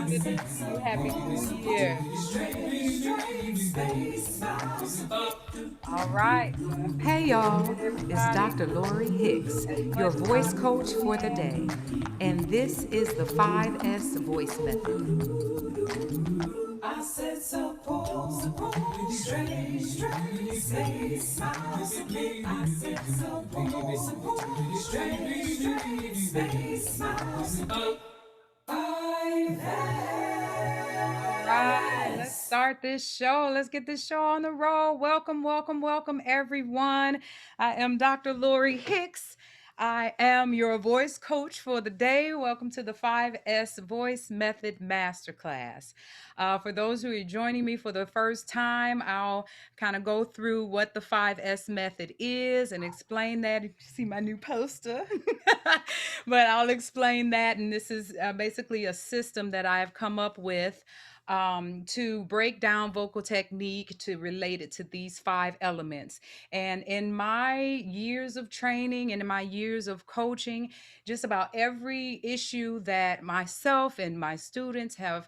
Good to see you. Happy New Year. All right. So, Hey y'all, it's everybody. Dr. Lori Hicks, As your much voice coach for the day. And this is the 5S Voice Method. I said support, straight, space, miles of me. I said support, straight, space, miles of me. Five All right, let's start this show. Let's get this show on the road. Welcome, welcome, welcome, everyone. I am Dr. Lori Hicks. I am your voice coach for the day. Welcome to the 5S Voice Method Masterclass. For those who are joining me for the first time, I'll kind of go through what the 5S method is and explain that. You see my new poster, but I'll explain that. And this is basically a system that I've come up with to break down vocal technique to relate it to these five elements. And in my years of training and in my years of coaching, just about every issue that myself and my students have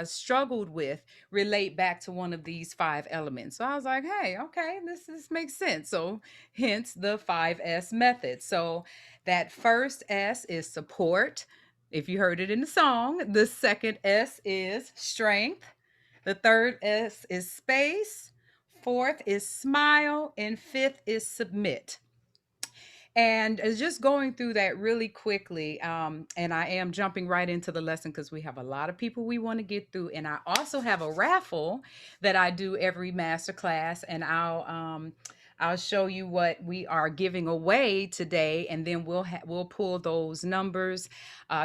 struggled with relate back to one of these five elements. So I was like, hey, okay, this makes sense. So hence the 5S method. So that first S is support. If you heard it in the song, the second S is strength. The third S is space. Fourth is smile. And fifth is submit. And just going through that really quickly, and I am jumping right into the lesson because we have a lot of people we want to get through. And I also have a raffle that I do every master class, and I'll show you what we are giving away today, and then we'll pull those numbers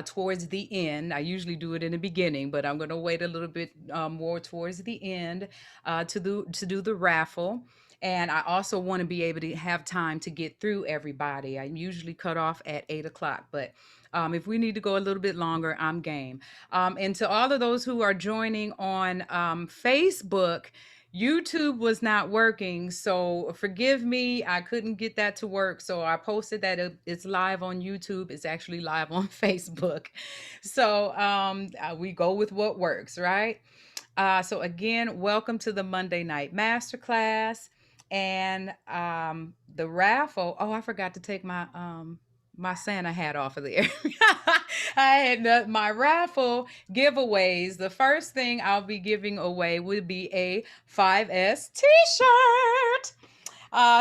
towards the end. I usually do it in the beginning, but I'm going to wait a little bit more towards the end to do the raffle. And I also want to be able to have time to get through everybody. I usually cut off at 8 o'clock, but if we need to go a little bit longer, I'm game. And to all of those who are joining on Facebook, YouTube was not working, so forgive me. I couldn't get that to work, so I posted that it's live on YouTube. It's actually live on Facebook. So we go with what works, right? So again, welcome to the Monday Night Masterclass and the raffle. Oh, I forgot to take my Santa hat off of there. I had my raffle giveaways. The first thing I'll be giving away would be a 5S t-shirt.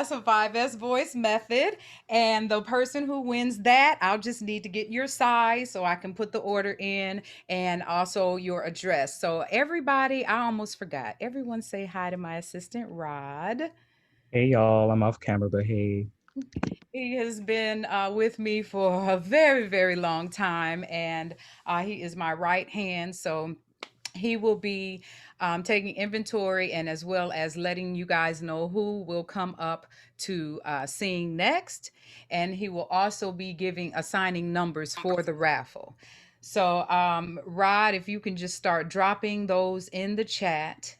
So 5S voice method. And the person who wins that, I'll just need to get your size so I can put the order in and also your address. So everybody, I almost forgot. Everyone say hi to my assistant, Rod. Hey y'all, I'm off camera, but hey. He has been with me for a very, very long time, and he is my right hand. So he will be taking inventory and as well as letting you guys know who will come up to sing next. And he will also be assigning numbers for the raffle. So, Rod, if you can just start dropping those in the chat.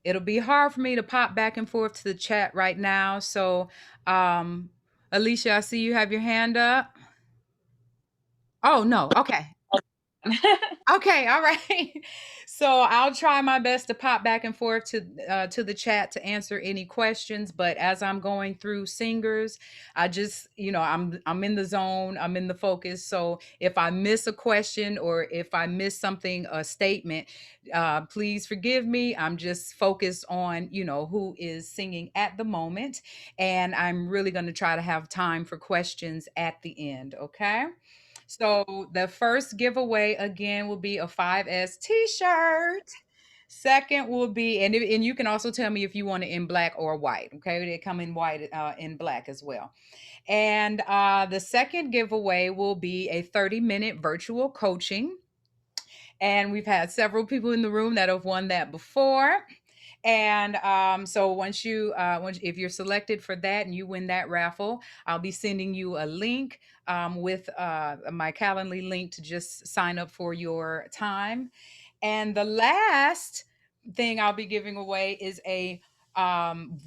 It'll be hard for me to pop back and forth to the chat right now. So, um, Alicia, I see you have your hand up. Oh, no. Okay. Okay, all right. So I'll try my best to pop back and forth to the chat to answer any questions. But as I'm going through singers, I just I'm in the zone, I'm in the focus. So if I miss a question or if I miss something, a statement, please forgive me. I'm just focused on who is singing at the moment, and I'm really going to try to have time for questions at the end. Okay. So the first giveaway again will be a 5S t-shirt. Second will be, and you can also tell me if you want it in black or white. Okay, they come in white, in black as well. And the second giveaway will be a 30-minute virtual coaching. And we've had several people in the room that have won that before. And so once if you're selected for that and you win that raffle, I'll be sending you a link with my Calendly link to just sign up for your time. And the last thing I'll be giving away is a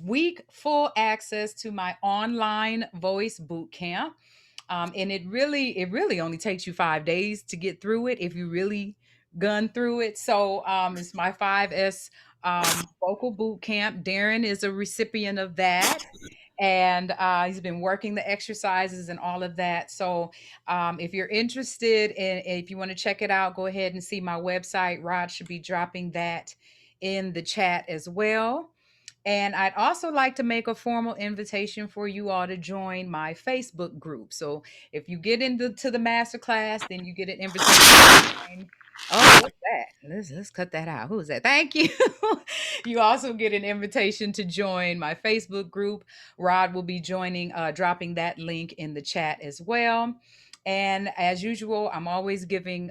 week full access to my online voice boot camp. And it really only takes you 5 days to get through it if you really gone through it. So it's my 5S vocal boot camp. Darren is a recipient of that. And he's been working the exercises and all of that. So if you're interested in, if you want to check it out, go ahead and see my website. Rod should be dropping that in the chat as well. And I'd also like to make a formal invitation for you all to join my Facebook group. So if you get into the masterclass, then you get an invitation to join. Oh, what's that? Let's cut that out. Who's that? Thank you. You also get an invitation to join my Facebook group. Rod will be joining, dropping that link in the chat as well. And as usual, I'm always giving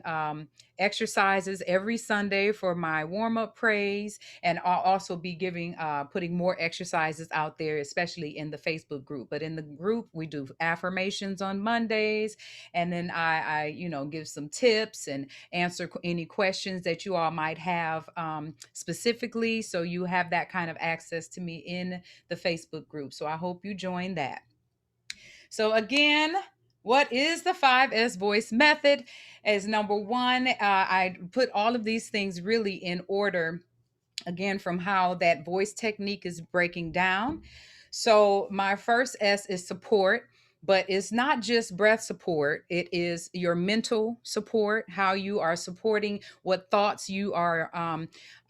exercises every Sunday for my warm up praise, and I'll also be giving putting more exercises out there, especially in the Facebook group. But in the group, we do affirmations on Mondays, and then I give some tips and answer any questions that you all might have specifically, so you have that kind of access to me in the Facebook group. So I hope you join that. So again, what is the 5S voice method? As number one, I put all of these things really in order, again, from how that voice technique is breaking down. So my first S is support, but it's not just breath support. It is your mental support, how you are supporting what thoughts you are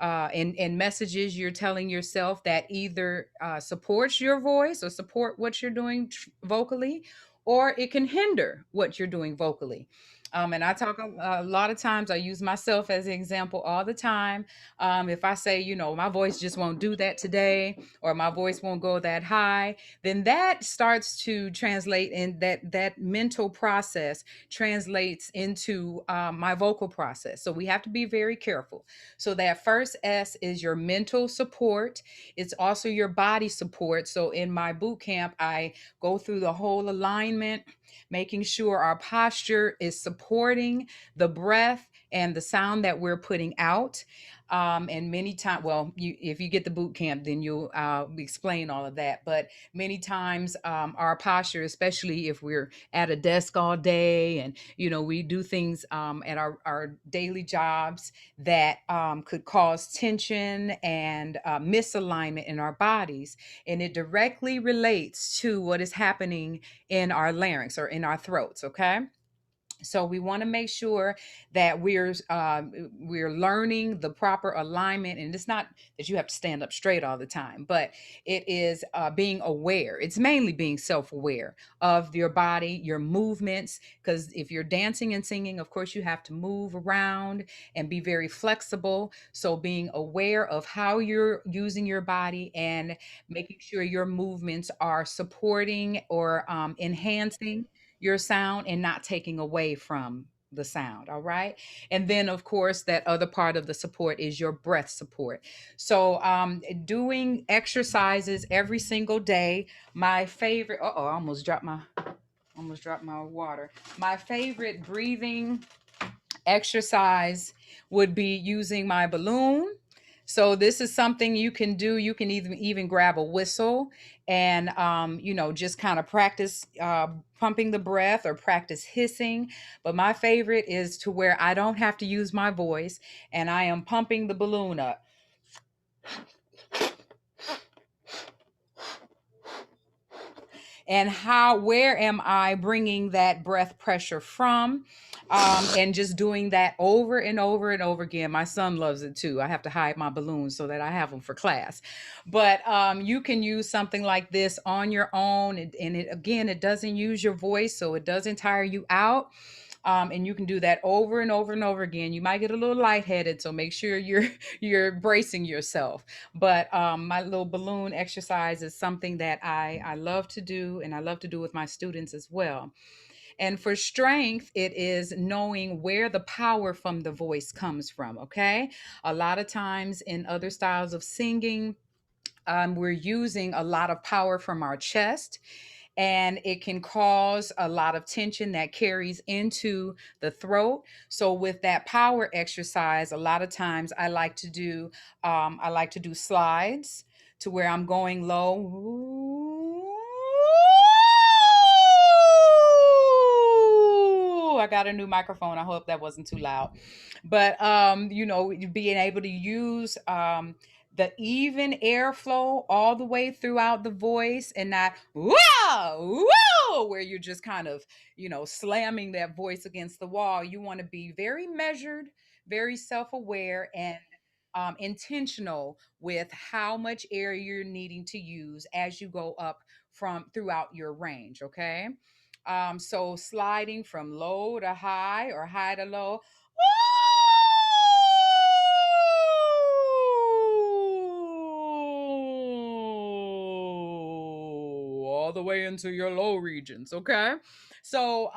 and messages you're telling yourself that either supports your voice or support what you're doing vocally, or it can hinder what you're doing vocally. And I talk a lot of times, I use myself as an example all the time. If I say, my voice just won't do that today, or my voice won't go that high, then that starts to translate, in that mental process translates into my vocal process. So we have to be very careful. So that first S is your mental support. It's also your body support. So in my boot camp, I go through the whole alignment, making sure our posture is supporting the breath and the sound that we're putting out. And many times, well, if you get the boot camp, then you'll explain all of that. But many times, our posture, especially if we're at a desk all day, and we do things at our daily jobs that could cause tension and misalignment in our bodies, and it directly relates to what is happening in our larynx or in our throats. Okay. So we want to make sure that we're learning the proper alignment, and it's not that you have to stand up straight all the time, but it is being aware. It's mainly being self-aware of your body, your movements, because if you're dancing and singing, of course you have to move around and be very flexible. So being aware of how you're using your body and making sure your movements are supporting or enhancing your sound and not taking away from the sound. All right. And then, of course, that other part of the support is your breath support. So, doing exercises every single day. My favorite, I almost dropped my water. My favorite breathing exercise would be using my balloon. So this is something you can do. You can even grab a whistle and just kind of practice pumping the breath or practice hissing. But my favorite is to where I don't have to use my voice and I am pumping the balloon up. And where am I bringing that breath pressure from? And just doing that over and over and over again. My son loves it too. I have to hide my balloons so that I have them for class. But you can use something like this on your own, and it doesn't use your voice, so it doesn't tire you out. And you can do that over and over and over again. You might get a little lightheaded, so make sure you're you're bracing yourself. But my little balloon exercise is something that I love to do, and I love to do with my students as well. And for strength, it is knowing where the power from the voice comes from. Okay, a lot of times in other styles of singing, we're using a lot of power from our chest, and it can cause a lot of tension that carries into the throat. So with that power exercise, a lot of times I like to do slides to where I'm going low. I got a new microphone. I hope that wasn't too loud. But being able to use the even airflow all the way throughout the voice, and not whoa, whoa, where you're just kind of, slamming that voice against the wall. You want to be very measured, very self-aware, and intentional with how much air you're needing to use as you go up from throughout your range. Okay. So sliding from low to high or high to low, all the way into your low regions. Okay. So,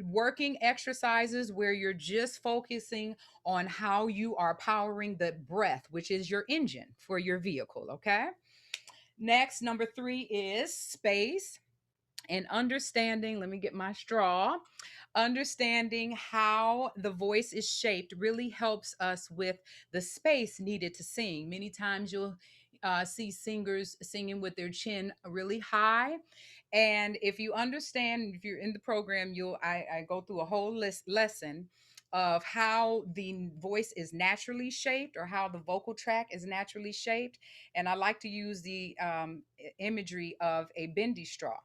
working exercises where you're just focusing on how you are powering the breath, which is your engine for your vehicle. Okay. Next, number three is space and understanding. Let me get my straw. Understanding how the voice is shaped really helps us with the space needed to sing. Many times you'll see singers singing with their chin really high. And if you understand, if you're in the program, I go through a whole lesson of how the voice is naturally shaped, or how the vocal tract is naturally shaped. And I like to use the imagery of a bendy straw.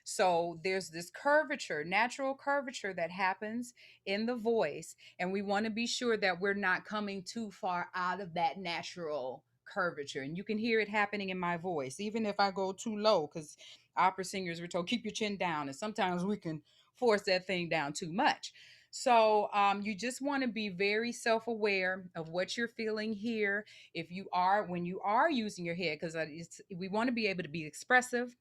So there's this curvature, natural curvature that happens in the voice, and we want to be sure that we're not coming too far out of that natural curvature. And you can hear it happening in my voice, even if I go too low, because opera singers were told keep your chin down, and sometimes we can force that thing down too much. So you just want to be very self-aware of what you're feeling here. If you are, when you are using your head, because we want to be able to be expressive,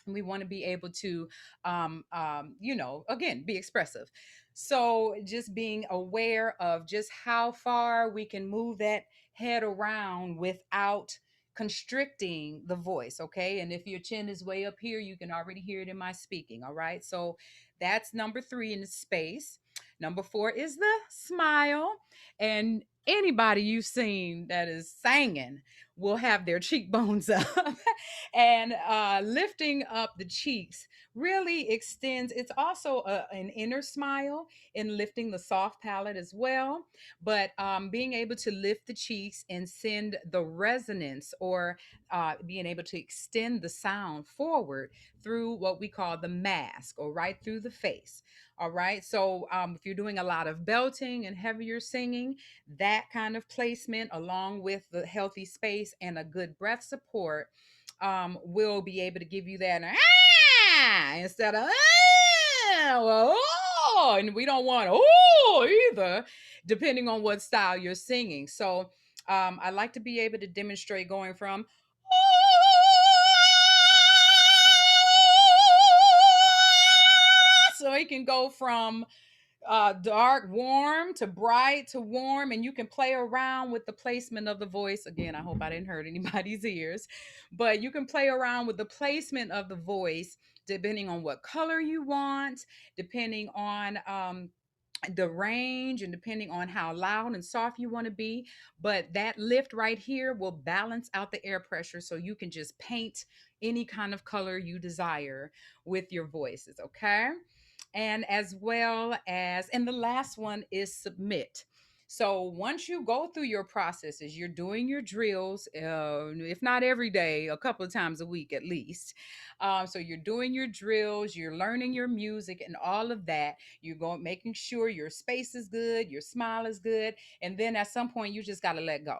we want to be able to again, be expressive. So just being aware of just how far we can move that head around without constricting the voice. Okay. And if your chin is way up here, you can already hear it in my speaking. All right. So that's number three in the space. Number four is the smile. And anybody you've seen that is singing will have their cheekbones up. And lifting up the cheeks really extends. It's also an inner smile in lifting the soft palate as well. But being able to lift the cheeks and send the resonance, or being able to extend the sound forward through what we call the mask, or right through the face. All right. So if you're doing a lot of belting and heavier singing, that kind of placement, along with the healthy space and a good breath support, will be able to give you that instead of well, oh, and we don't want oh either, depending on what style you're singing. So I like to be able to demonstrate going from so it can go from dark, warm to bright to warm, and you can play around with the placement of the voice. Again, I hope I didn't hurt anybody's ears, but you can play around with the placement of the voice depending on what color you want, depending on the range, and depending on how loud and soft you want to be. But that lift right here will balance out the air pressure, so you can just paint any kind of color you desire with your voices. Okay. And as well as, and the last one is submit. So once you go through your processes, you're doing your drills, if not every day, a couple of times a week at least. So you're doing your drills, you're learning your music and all of that. You're going, making sure your space is good, your smile is good, and then at some point you just got to let go.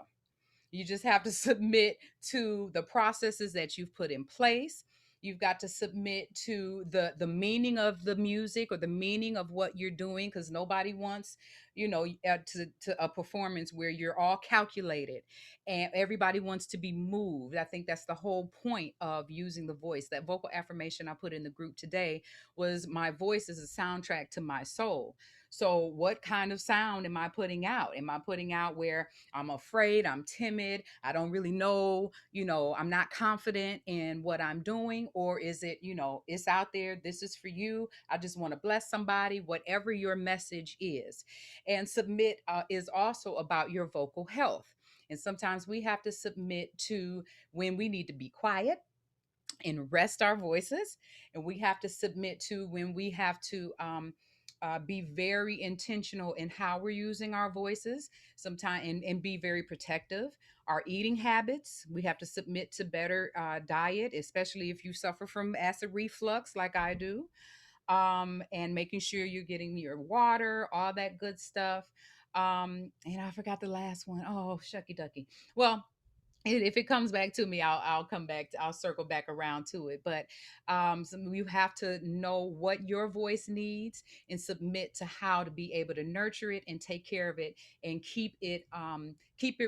You just have to submit to the processes that you've put in place. You've got to submit to the meaning of the music, or the meaning of what you're doing, because nobody wants, to a performance where you're all calculated, and everybody wants to be moved. I think that's the whole point of using the voice. That vocal affirmation I put in the group today was, my voice is a soundtrack to my soul. So what kind of sound am I putting out? Am I putting out where I'm afraid, I'm timid, I don't really know, I'm not confident in what I'm doing? Or is it, it's out there, this is for you, I just want to bless somebody, whatever your message is. And submit is also about your vocal health. And sometimes we have to submit to when we need to be quiet and rest our voices. And we have to submit to when we have to be very intentional in how we're using our voices sometimes, and be very protective. Our eating habits, we have to submit to better diet, especially if you suffer from acid reflux like I do, and making sure you're getting your water, all that good stuff. And I forgot the last one. Oh, shucky ducky. Well, if it comes back to me, I'll come back. I'll circle back around to it. But so you have to know what your voice needs and submit to how to be able to nurture it and take care of it and keep it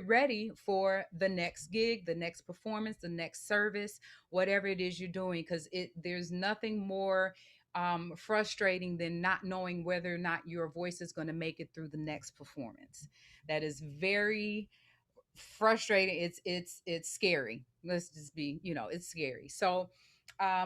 ready for the next gig, the next performance, the next service, whatever it is you're doing. Because there's nothing more frustrating than not knowing whether or not your voice is going to make it through the next performance. That is very frustrating. It's scary. Let's just be, it's scary. So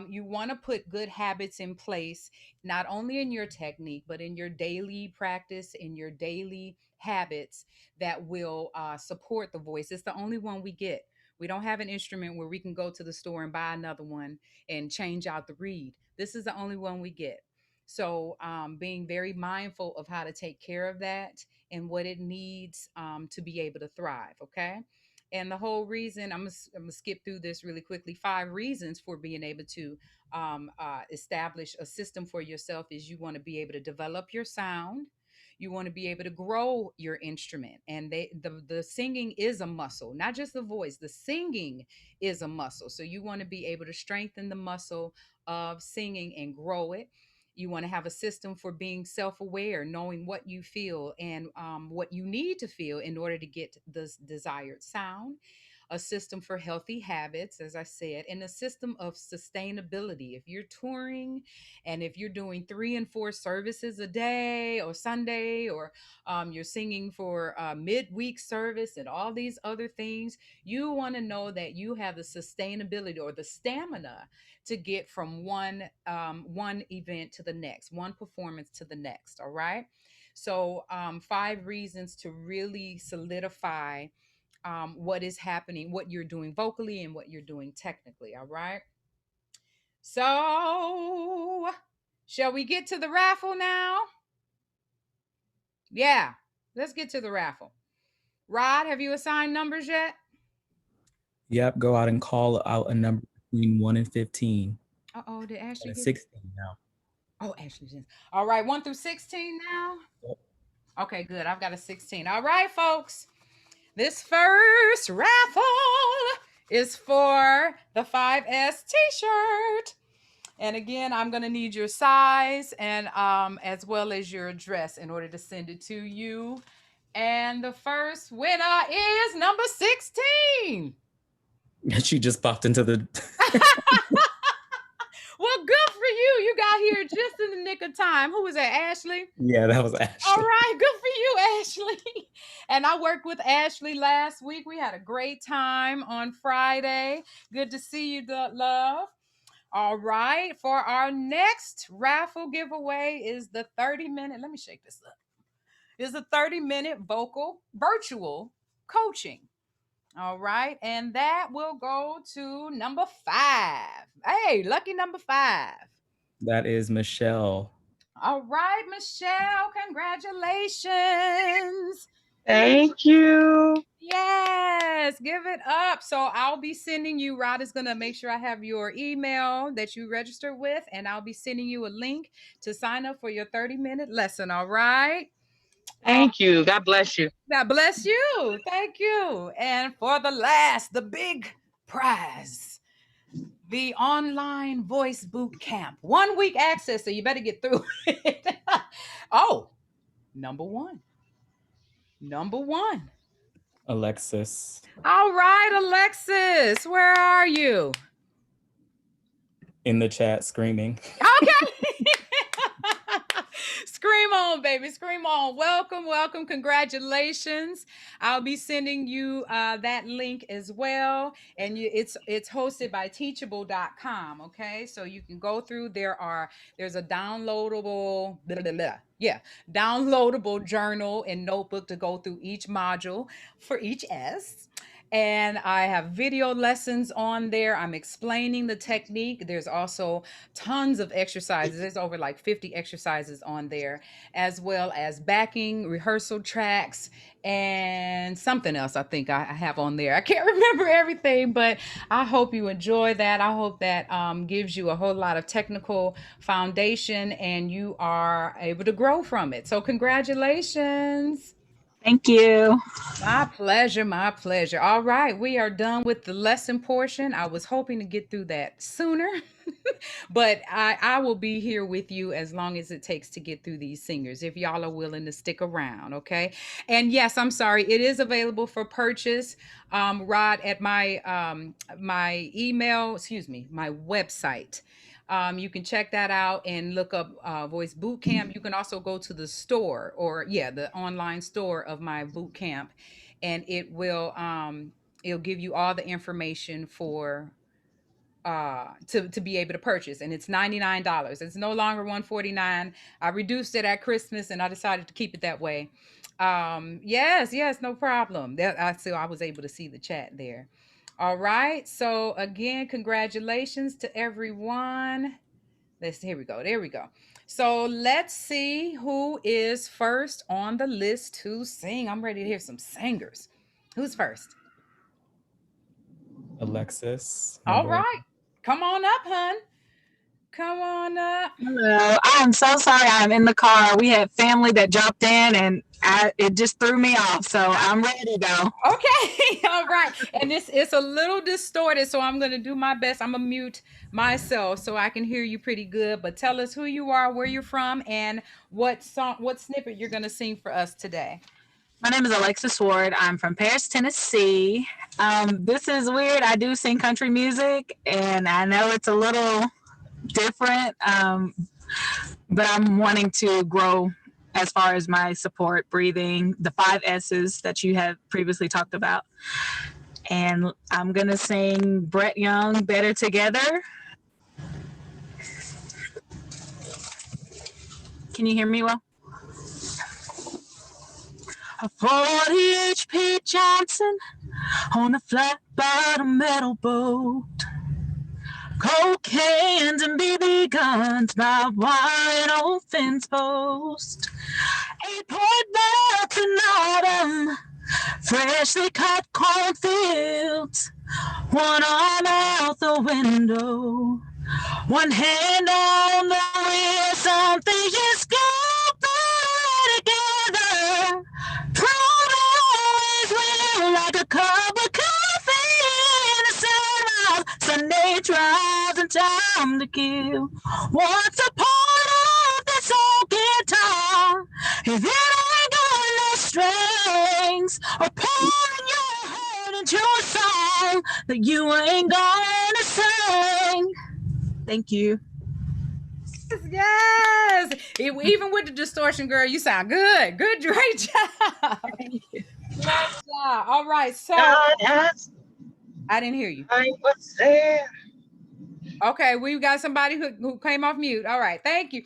you want to put good habits in place, not only in your technique but in your daily practice, in your daily habits that will support the voice. It's the only one we get. We don't have an instrument where we can go to the store and buy another one and change out the reed. This is the only one we get. So being very mindful of how to take care of that and what it needs to be able to thrive. Okay. And the whole reason, I'm gonna skip through this really quickly. 5 reasons for being able to establish a system for yourself is: you want to be able to develop your sound, you want to be able to grow your instrument, and the singing is a muscle, not just the voice. The singing is a muscle, so you want to be able to strengthen the muscle of singing and grow it. You want to have a system for being self aware, knowing what you feel and what you need to feel in order to get the desired sound. A system for healthy habits, as I said, and a system of sustainability. If you're touring and if you're doing 3 and 4 services a day or Sunday, or you're singing for midweek service and all these other things, you want to know that you have the sustainability or the stamina to get from one event to the next, one performance to the next. All right. So 5 reasons to really solidify what is happening, what you're doing vocally and what you're doing technically. All right. So shall we get to the raffle now? Yeah, let's get to the raffle. Rod, have you assigned numbers yet? Yep, go out and call out a number between 1 and 15. Uh oh, did And Ashley it's get? 16 now. Oh, Ashley did. All right, 1 through 16 now. Yep. Okay, good. I've got a 16. All right, folks. This first raffle is for the 5S t-shirt. And again, I'm going to need your size and as well as your address in order to send it to you. And the first winner is number 16. She just popped into the. Well, good for you. You got here just in the nick of time. Who was that, Ashley? Yeah, that was All Ashley. right, good for you, Ashley. And I worked with Ashley last week. We had a great time on Friday. Good to see you, love. All right, for our next raffle giveaway is the 30-minute. Let me shake this up. Is a 30-minute vocal virtual coaching. All right, and that will go to number 5. Hey, lucky number 5. That is Michelle. All right, Michelle, congratulations. Thank you. Yes, give it up. So I'll be sending you, Rod is going to make sure I have your email that you register with, and I'll be sending you a link to sign up for your 30-minute lesson. All right. Thank you. God bless you. God bless you. Thank you. And for the last, the big prize, the online voice boot camp. 1 week access, so you better get through it. Oh, number one. Number one. Alexis. All right, Alexis, where are you? In the chat screaming. Okay. Scream on, baby. Scream on. Welcome, welcome. Congratulations. I'll be sending you that link as well. And it's hosted by teachable.com. Okay. So you can go through. There's a downloadable downloadable journal and notebook to go through each module for each S. And I have video lessons on there. I'm explaining the technique. There's also tons of exercises. There's over like 50 exercises on there, as well as backing, rehearsal tracks, and something else I think I have on there. I can't remember everything, but I hope you enjoy that. I hope that gives you a whole lot of technical foundation and you are able to grow from it. So, congratulations. Thank you. My pleasure, my pleasure. All right, we are done with the lesson portion. I was hoping to get through that sooner, but I will be here with you as long as it takes to get through these singers, if y'all are willing to stick around, okay? And yes, I'm sorry, it is available for purchase, Rod, at my email, excuse me, my website. You can check that out and look up Voice Boot Camp. You can also go to the store, or yeah, the online store of my boot camp, and it'll give you all the information for to be able to purchase, and it's $99. It's no longer 149. I reduced it at Christmas and I decided to keep it that way. Yes, yes, no problem. I was able to see the chat there. All right, so again, congratulations to everyone. Let's Here we go. There we go. So let's see who is first on the list to sing. I'm ready to hear some singers. Who's first? Alexis, my All boy. right. Come on up, hun. Come on up. Hello. I am so sorry. I'm in the car. We had family that dropped in, and it just threw me off. So I'm ready to go. Okay. All right. And this is a little distorted, so I'm going to do my best. I'm going to mute myself so I can hear you pretty good. But tell us who you are, where you're from, and what song, what snippet you're going to sing for us today. My name is Alexis Ward. I'm from Paris, Tennessee. This is weird. I do sing country music, and I know it's a little different, but I'm wanting to grow as far as my support, breathing, the 5 S's that you have previously talked about. And I'm going to sing Brett Young, Better Together. Can you hear me well? A 40 HP Johnson on a flat bottom metal boat. Cold cans and BB guns by wide old fence post. 8-point belts in autumn, freshly cut cornfields. One arm out the window, one hand on the wheel. Something is going together. Always will, like a cup of coffee in the sunrise. Sunday drives and time to kill. What's the point of this old guitar if it ain't got no strings? Or pouring your heart into a song that you ain't gonna sing. Thank you. Yes. Even with the distortion, girl, you sound good. Good, great job. Thank you. Great job. All right. So God has I didn't hear you. I was there. Okay, we got somebody who came off mute. All right, thank you.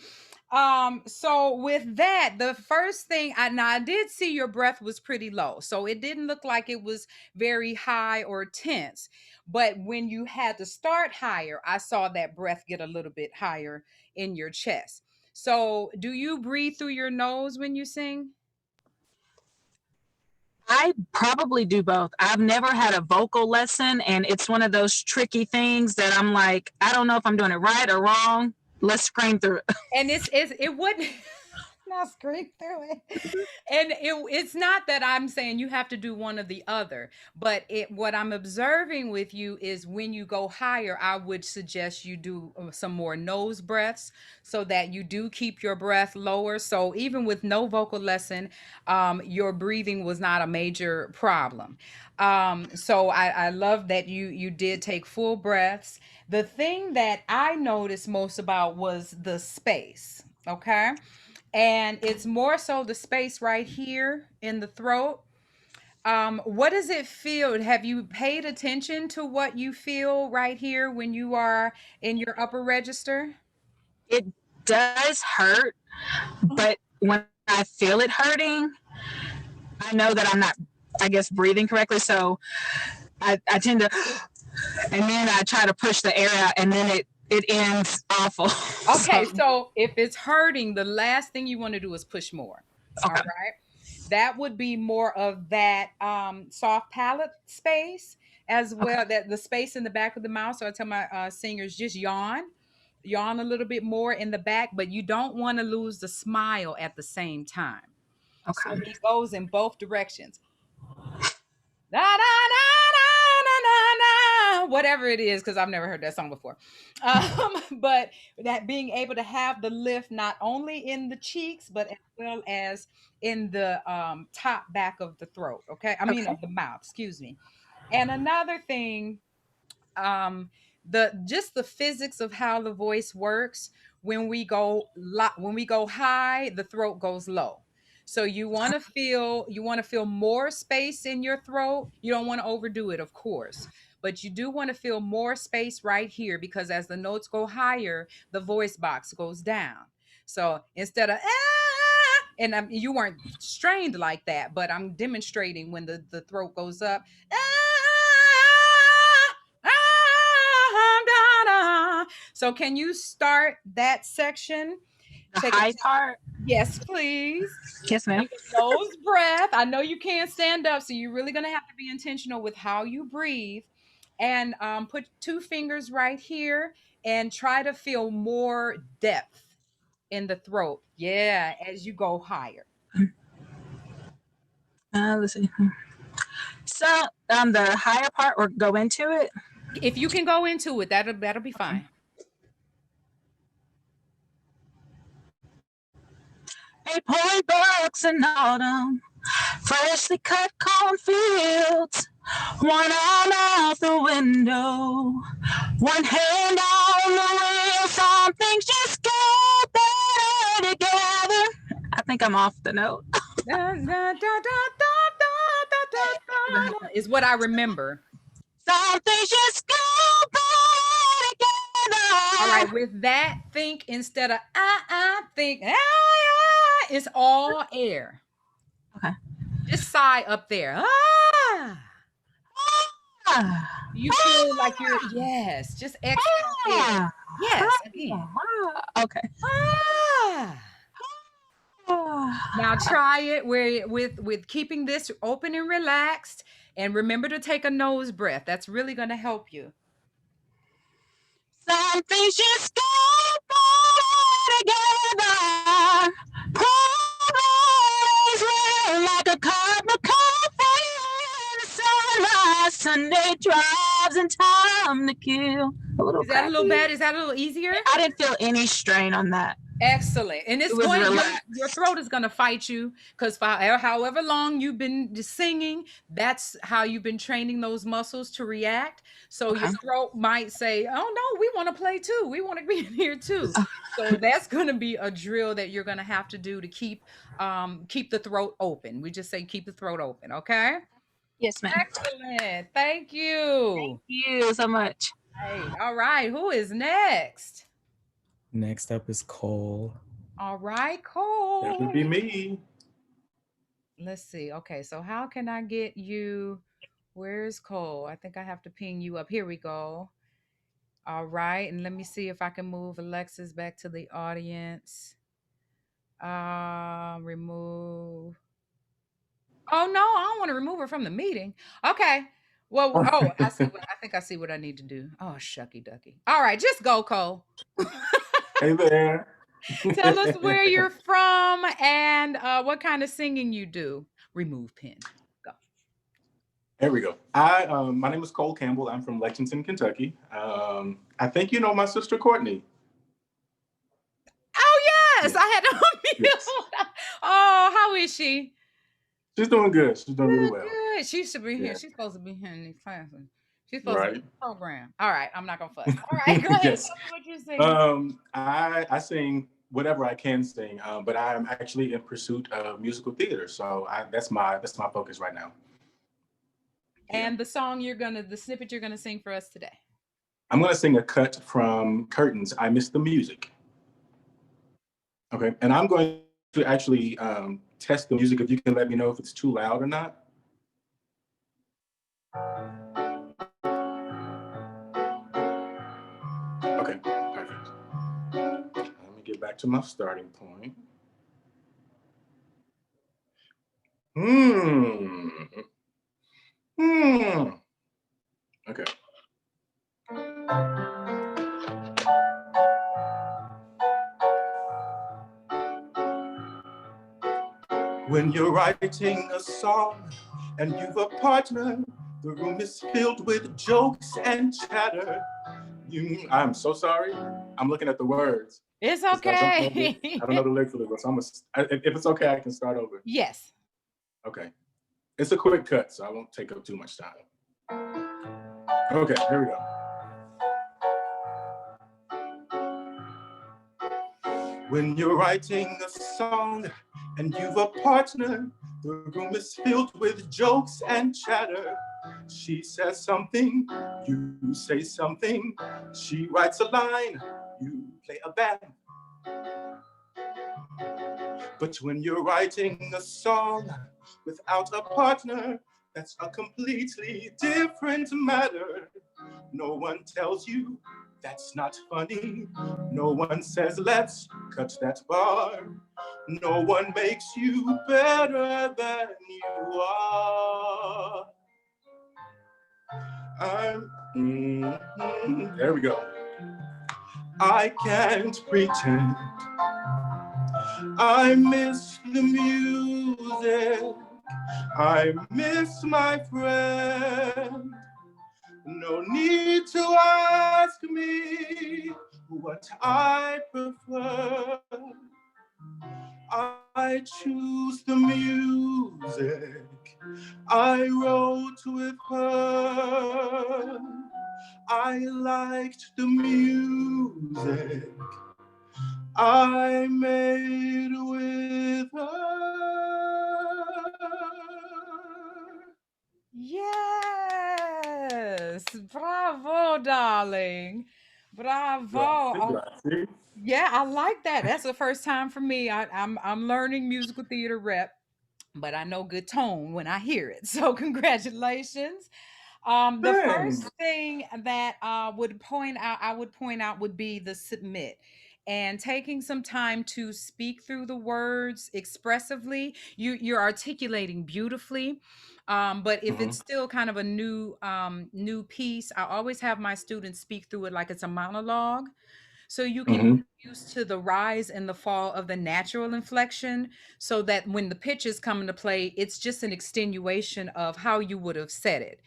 So with that, the first thing I did see your breath was pretty low. So it didn't look like it was very high or tense. But when you had to start higher, I saw that breath get a little bit higher in your chest. So do you breathe through your nose when you sing? I probably do both. I've never had a vocal lesson, and it's one of those tricky things that I'm like, I don't know if I'm doing it right or wrong. Let's scream through it. And it wouldn't not scream through it. And it's not that I'm saying you have to do one or the other, but what I'm observing with you is when you go higher, I would suggest you do some more nose breaths so that you do keep your breath lower. So even with no vocal lesson, your breathing was not a major problem. So I love that you did take full breaths. The thing that I noticed most about was the space. Okay. And it's more so the space right here in the throat. What does it feel? Have you paid attention to what you feel right here when you are in your upper register? It does hurt, but when I feel it hurting, I know that I'm not I guess, breathing correctly. So I tend to, and then I try to push the air out, and then it ends awful. Okay, so if it's hurting, the last thing you want to do is push more. All Okay. right. That would be more of that soft palate space as Okay. well, that the space in the back of the mouth. So I tell my singers just yawn a little bit more in the back, but you don't want to lose the smile at the same time. So Okay. it goes in both directions. Da, da, da, da, da, da, whatever it is, because I've never heard that song before. But that being able to have the lift not only in the cheeks, but as well as in the top back of the throat. Okay. I mean, Okay. of the mouth, excuse me. And another thing, um just the physics of how the voice works. When we go high, the throat goes low. So you want to feel more space in your throat. You don't want to overdo it, of course, but you do want to feel more space right here, because as the notes go higher, the voice box goes down. So instead of and you weren't strained like that, but I'm demonstrating when the throat goes up. So can you start that section? The Take a high part. yes, please. Yes, ma'am. Take a nose breath. I know you can't stand up, so you're really gonna have to be intentional with how you breathe. And put two fingers right here and try to feel more depth in the throat. Yeah, as you go higher. Let's see. So the higher part, or go into it. If you can go into it, that'll be fine. A boy bucks in autumn, freshly cut cornfields, one arm out the window, one hand on the wheel. Some things just go better together. I think I'm off the note. Da, da, da, da, da, is what I remember. Some things just go better All together. right, with that, think instead of think it's all air. Okay. Just sigh up there. You feel like you're yes, just exhale air. Yes, again. Okay. Ah. Now try it where with keeping this open and relaxed, and remember to take a nose breath. That's really going to help you. Some things just go together. Always will, like a cup of coffee in the sunrise. Sunday drives and time to kill. A little Is that a little cracky. bad? Is that a little easier? I didn't feel any strain on that. Excellent. And it's It was going relaxed. your throat is going to fight you, because however long you've been singing, that's how you've been training those muscles to react. So Okay. your throat might say, "Oh no, we want to play too. We want to be in here too." So that's going to be a drill that you're going to have to do to keep the throat open. We just say keep the throat open, okay? Yes, ma'am. Excellent. Thank you. Thank you so much. Right. All right. Who is next? Next up is Cole. All right, Cole. That would be me. Let's see. Okay, so how can I get you? Where's Cole? I think I have to ping you up. Here we go. All right, and let me see if I can move Alexis back to the audience. Remove. Oh no, I don't want to remove her from the meeting. Okay. Well, oh, I see. I think I see what I need to do. Oh, shucky ducky. All right, just go, Cole. Hey there. Tell us where you're from and what kind of singing you do. Remove pin. Go. There we go. My name is Cole Campbell. I'm from Lexington, Kentucky. I think you know my sister Courtney. Oh yes, Yes. I had to unmute. Yes. Oh, how is she? She's doing good. She's doing really well. Good. She should be here. Yeah. She's supposed to be here in these classes. She's supposed to be in Right. the program. All right, I'm not gonna fuss. All right, go ahead. Yes. Tell me what you're singing. I sing whatever I can sing, but I'm actually in pursuit of musical theater. So that's my focus right now. And the snippet you're gonna sing for us today. I'm going to sing a cut from Curtains, I Miss the Music. Okay, and I'm going to actually test the music if you can let me know if it's too loud or not. Okay, perfect. Let me get back to my starting point. Hmm. Hmm. Okay. When you're writing a song and you've a partner, the room is filled with jokes and chatter. I'm so sorry. I'm looking at the words It's because okay. I don't know the lyrics of the so if it's okay, I can start over. Yes. Okay. It's a quick cut, so I won't take up too much time. Okay, here we go. When you're writing a song and you've a partner, the room is filled with jokes and chatter. She says something, you say something. She writes a line, you play a band. But when you're writing a song without a partner, that's a completely different matter. No one tells you that's not funny. No one says let's cut that bar. No one makes you better than you are. There we go. I can't pretend I miss the music. I miss my friend. No need to ask me what I prefer. I choose the music I wrote with her. I liked the music I made with her. Yes. Bravo, darling. Bravo. Grazie, Oh, grazie. yeah, I like that. That's the first time for me. I'm learning musical theater rep, but I know good tone when I hear it. So congratulations. The Thanks. first thing that I would point out would be the submit and taking some time to speak through the words expressively. You're articulating beautifully. But if Mm-hmm. it's still kind of a new piece, I always have my students speak through it like it's a monologue so you can Mm-hmm. get used to the rise and the fall of the natural inflection so that when the pitches come into play, it's just an extenuation of how you would have said it.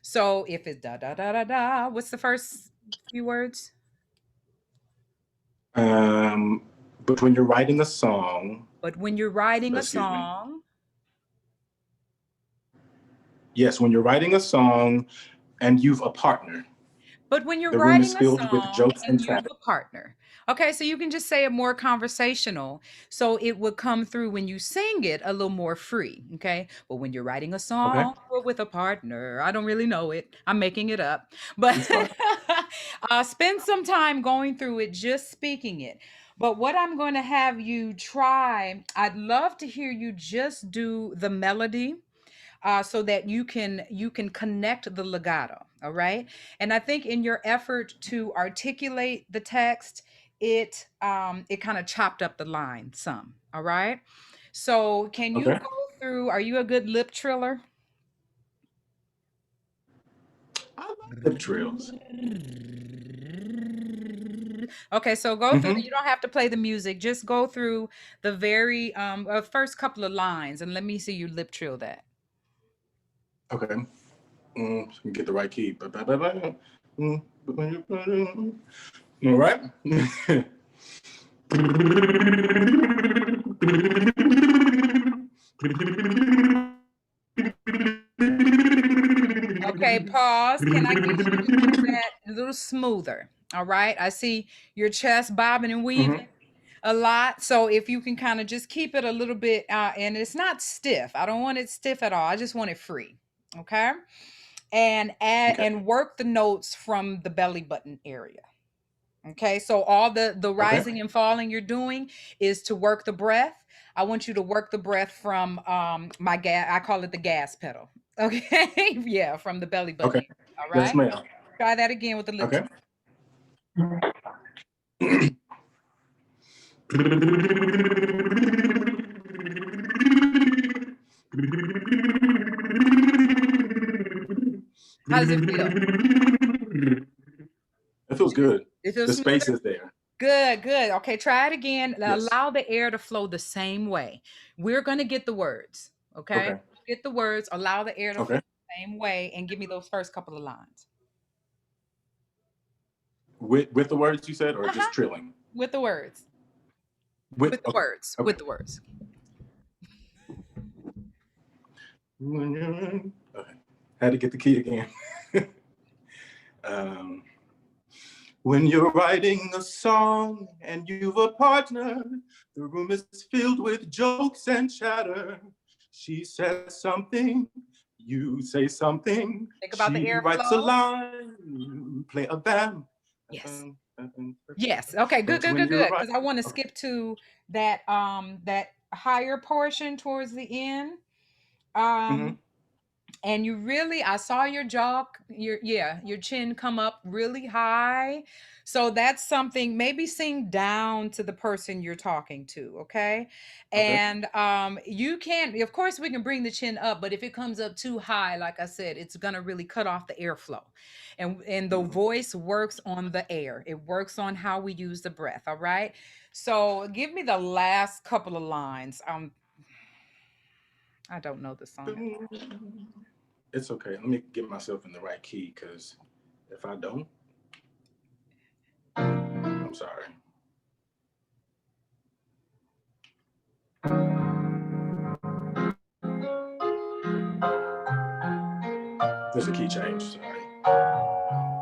So if it's da da da da da, what's the first few words? Um, but when you're writing a song, But when you're writing a excuse me. song, Yes, when you're writing a song and you've a partner, But when you're the room is writing a filled with song jokes and and you've chatter. a partner, okay, so you can just say it more conversational. So it would come through when you sing it a little more free, okay? But when you're writing a Okay, song or with a partner, I don't really know it. I'm making it up. But it's fine. spend some time going through it, just speaking it. But what I'm going to have you try, I'd love to hear you just do the melody so that you can connect the legato. All right, and I think in your effort to articulate the text, it kind of chopped up the line some. All right, so can you Okay. go through? Are you a good lip triller? I love lip trills. Okay, so go through. Mm-hmm. You don't have to play the music. Just go through the very first couple of lines, and let me see you lip trill that. Okay. So we get the right key. All right. Okay, pause. Can I get you to do that a little smoother? All right. I see your chest bobbing and Mm-hmm. weaving a lot. So if you can kind of just keep it a little bit, and it's not stiff. I don't want it stiff at all. I just want it free. Okay. And add Okay. and work the notes from the belly button area. Okay, so all the Okay. rising and falling you're doing is to work the breath. I want you to work the breath from my gas. I call it the gas pedal. Okay. Yeah, from the belly button. Okay. Area. All Yes, right. ma'am. Try that again with the lip. Okay. How does it feel? It feels good. It feels The smoother. space is there. Good, good. Okay, try it again. Yes. Allow the air to flow the same way. We're going to get the words. Okay. Okay. Get the words. Allow the air to flow Okay. the same way and give me those first couple of lines. With the words you said, or Uh-huh. just trilling? With the words. With With the okay. words. Okay. With the words. Okay. Had to get the key again. um, when you're writing a song and you've a partner, the room is filled with jokes and chatter. She says something, you say something. Think about the She writes a airflow. line, you play a bam. Yes. Yes. Okay. Good. But Good. when Good. you're Good. right, Because I want to okay. skip to that higher portion towards the end. Mm-hmm. Um, and you really, I saw your jaw, your chin come up really high. So that's something. Maybe sing down to the person you're talking to. Okay. Okay. And you can, of course, we can bring the chin up, but if it comes up too high, like I said, it's gonna really cut off the airflow. And the voice works on the air. It works on how we use the breath. All right. So give me the last couple of lines. I don't know the song. It's okay. Let me get myself in the right key, because if I don't, I'm sorry. There's a key change. Sorry.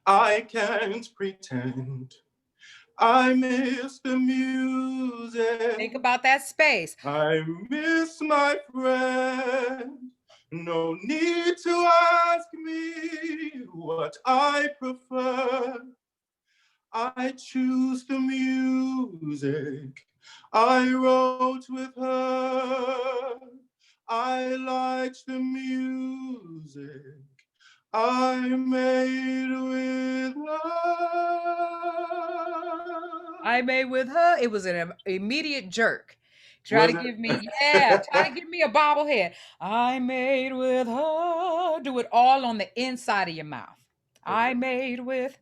I can't pretend I miss the music. Think about that space. I miss my friend. No need to ask me what I prefer. I choose the music I wrote with her. I liked the music I made with I her. made with her. It was an immediate jerk. Try to Was it? give me, yeah, try to give me a bobblehead. I made with her. Do it all on the inside of your mouth. I Okay. made with.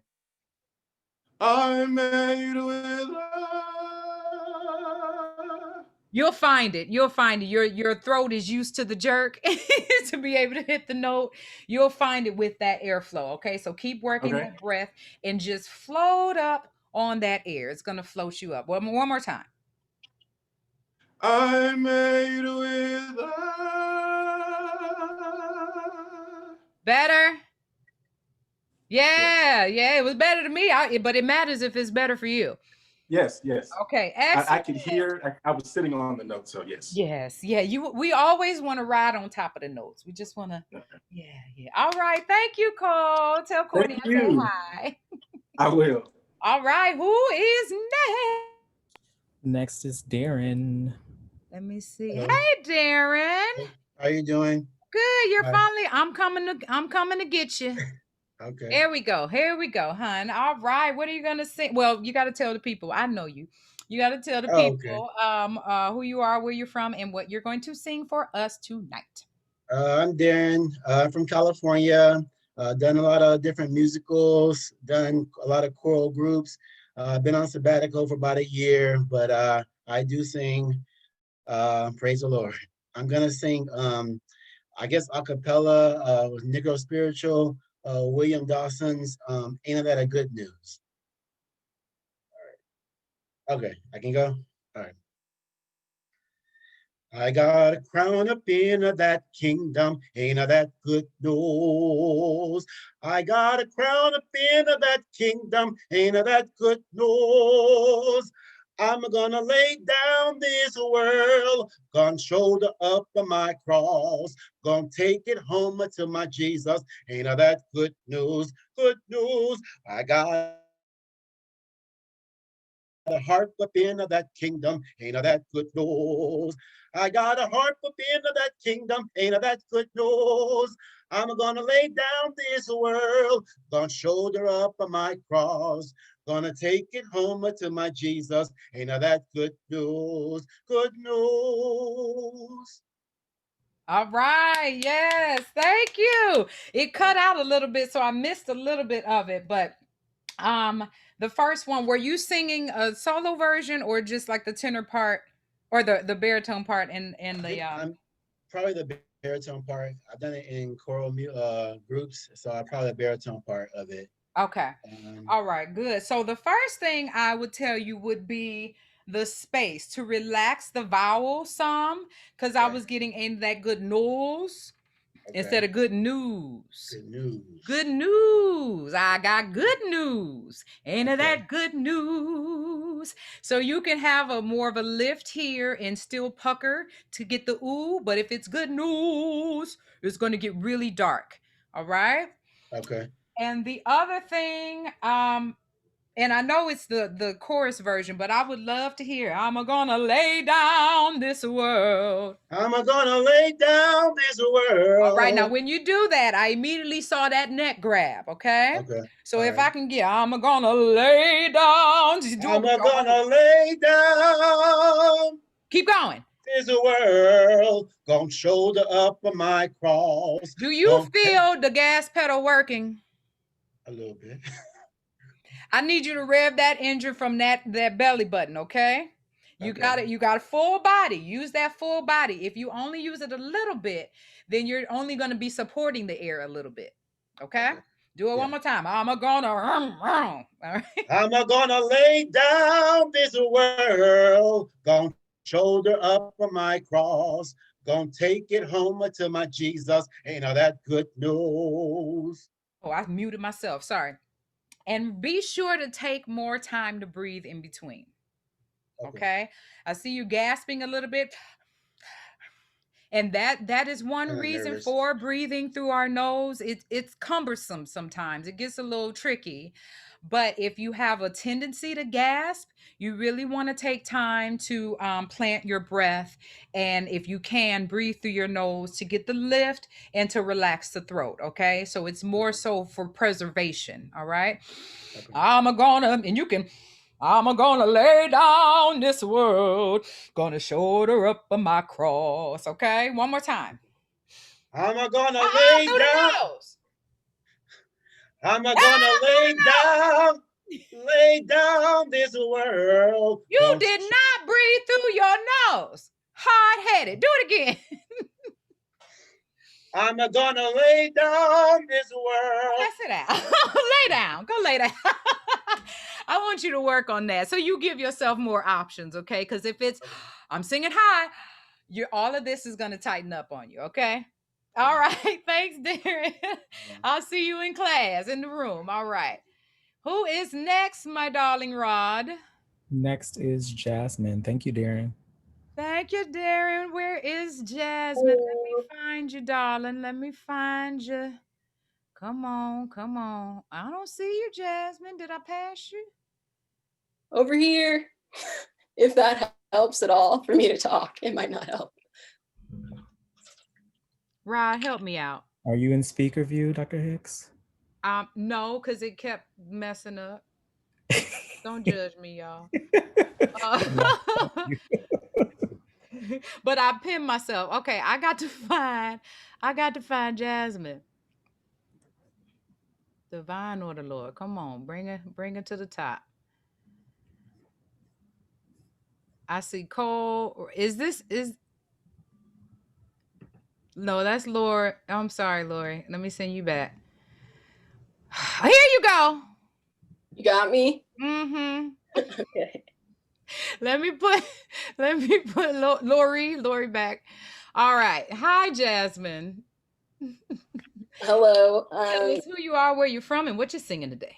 I made with her. You'll find it. You'll find it. Your throat is used to the jerk to be able to hit the note. You'll find it with that airflow. Okay, so keep working Okay. that breath and just float up on that air. It's gonna float you up. One more time. I made with her. Better. Yes. Yeah, yeah, it was better to me. But it matters if it's better for you. Yes, yes. Okay, I excellent. could hear, I was sitting on the note, so yes. Yes, yeah. We always want to ride on top of the notes. We just want to, Okay. yeah, yeah. All right, thank you, Cole. Tell Courtney Thank I said you. hi. I will. All right, who is next? Next is Darren. Let me see. Hello. Hey, Darren. How you doing? Good. You're Hi. finally. I'm coming to get you. Okay. Here we go. Here we go, hun. All right. What are you gonna sing? Well, you got to tell the people. I know you. You got to tell the Oh, okay. people who you are, where you're from, and what you're going to sing for us tonight. I'm Darren. I'm from California. Done a lot of different musicals. Done a lot of choral groups. Been on sabbatical for about a year, but I do sing. Praise the Lord. I'm gonna sing. I guess a cappella with Negro Spiritual. William Dawson's "Ain't That a Good News." Okay, I can go. All right. I got a crown up in that kingdom, ain't that good news? I got a crown up in that kingdom, ain't that good news? I'm gonna lay down this world, gonna shoulder up my cross, gonna take it home to my Jesus, ain't that good news? Good news. I got a heart for being of that kingdom, ain't of that good news. I got a heart for being of that kingdom, ain't of that good news. I'm gonna lay down this world, gonna shoulder up my cross, gonna take it home to my Jesus, ain't of that good news, good news. All right. Yes. Thank you. It cut out a little bit, so I missed a little bit of it. But um, the first one, were you singing a solo version or just like the tenor part or the baritone part in I the think I'm probably the baritone part. I've done it in choral groups, so I probably the baritone part of it. Okay. Um, All right, good. So the first thing I would tell you would be the space to relax the vowel some because I okay, was getting in that good nose instead okay. of good news. Good news. Good news. I got good news. Ain't it Okay, that good news? So you can have a more of a lift here and still pucker to get the ooh, but if it's good news, it's going to get really dark. All right? okay. And the other thing, and I know it's the chorus version, but I would love to hear I'm gonna lay down this world. I'm gonna lay down this All right, now world. when you do that, I immediately saw that neck grab, okay? Okay, So all if right. I can get I'm gonna lay down, just do it I'm with your whole gonna lay down keep going. this world. Gonna shoulder up my cross. Do you Gonna take feel the gas pedal working? a little bit. I need you to rev that engine from that belly button, okay? You Okay, got it. You got a full body. Use that full body. If you only use it a little bit, then you're only going to be supporting the air a little bit. Okay? okay. Do it Yeah. one more time. I'm gonna all right. I'm gonna lay down this world, gonna shoulder up my cross, gonna take it home to my Jesus. Ain't all that good news? Oh, I muted myself. Sorry. And be sure to take more time to breathe in between. Okay, Okay? I see you gasping a little bit. And that is one kind of reason nervous. for breathing through our nose. It's cumbersome sometimes. It gets a little tricky. But if you have a tendency to gasp, you really want to take time to plant your breath. And if you can, breathe through your nose to get the lift and to relax the throat. Okay. So it's more Okay, so for preservation. All right. okay. I'm a gonna, and you can I'm a gonna lay down this world, gonna shoulder up my cross. Okay, one more time. I'm gonna Uh-uh, lay through the down. nose. I'm gonna Ah, through lay down, lay down this world. the nose. You did not breathe through your nose. Hard headed. Do it again. I'm gonna lay down this world. Let's sit down. Lay down. Go lay down. I want you to work on that. So you give yourself more options, okay? Because if it's Okay, I'm singing high, you're all of this is gonna tighten up on you, okay? All okay. right. Thanks, Darren. All right. I'll see you in class in the room. All right. Who is next, my darling Rod? Next is Jasmine. Thank you, Darren. Thank you, Darren. Where is Jasmine? Let me find you, darling. Let me find you. Come on, come on. I don't see you, Jasmine. Did I pass you? Over here, if that helps at all for me to talk, it might not help. Rod, help me out. Are you in speaker view, Dr. Hicks? No, because it kept messing up. Don't judge me, y'all. But I pinned myself. Okay, I got to find Jasmine. Divine order, Lord. Come on, bring her to the top. I see Cole. Is no, that's Lori. I'm sorry, Lori. Let me send you back. Here you go. You got me? Mm-hmm. Okay. Let me put Lori back. All right. Hi, Jasmine. Hello. Tell us who you are, where you're from, and what you're singing today.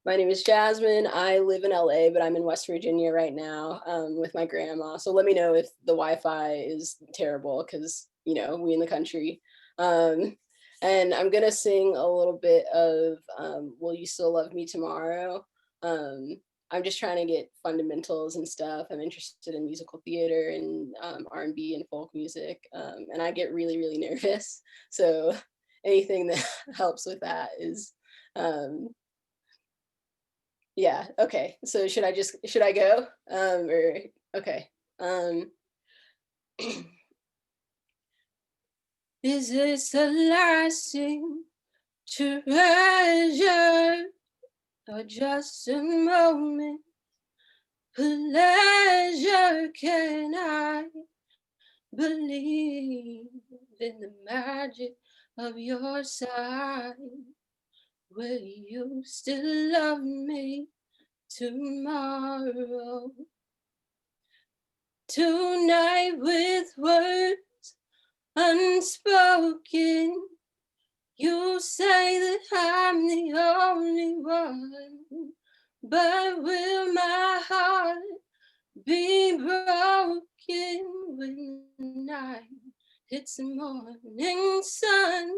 My name is Jasmine. I live in LA, but I'm in West Virginia right now with my grandma. So let me know if the Wi-Fi is terrible because, you know, we in the country. And I'm going to sing a little bit of Will You Still Love Me Tomorrow? I'm just trying to get fundamentals and stuff. I'm interested in musical theater and R&B and folk music, and I get really, really nervous. So anything that helps with that is, um, yeah. Okay. So should I go? Or okay. Um, is this a lasting treasure or just a moment? Pleasure, can I believe in the magic of your side? Will you still love me tomorrow? Tonight with words unspoken, you say that I'm the only one, but will my heart be broken when the night hits the morning sun?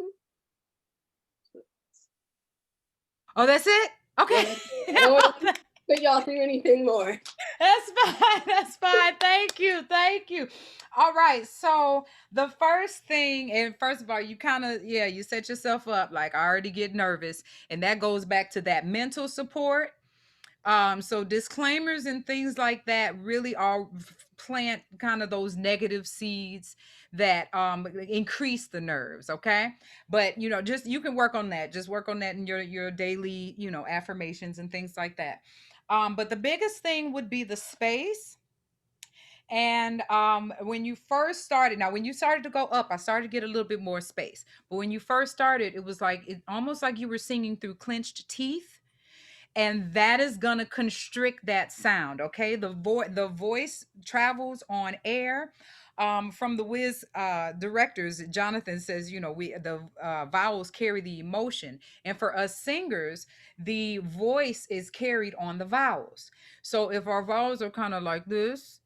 Oh, that's it? Yeah, Okay. that's it. I don't want to put y'all through anything more. That's fine. That's fine. Thank you. Thank you. All right. So the first thing, and first of all, you kind of, yeah, you set yourself up like I already get nervous. And that goes back to that mental support. So disclaimers and things like that really are plant kind of those negative seeds that increase the nerves. Okay. But just you can work on that. Just work on that in your daily, affirmations and things like that. But the biggest thing would be the space. And when you first started, now when you started to go up, I started to get a little bit more space. But when you first started, it was like almost like you were singing through clenched teeth, and that is going to constrict that sound. Okay, the voice travels on air. From the Wiz directors, Jonathan says, we the vowels carry the emotion, and for us singers, the voice is carried on the vowels. So if our vowels are kind of like this,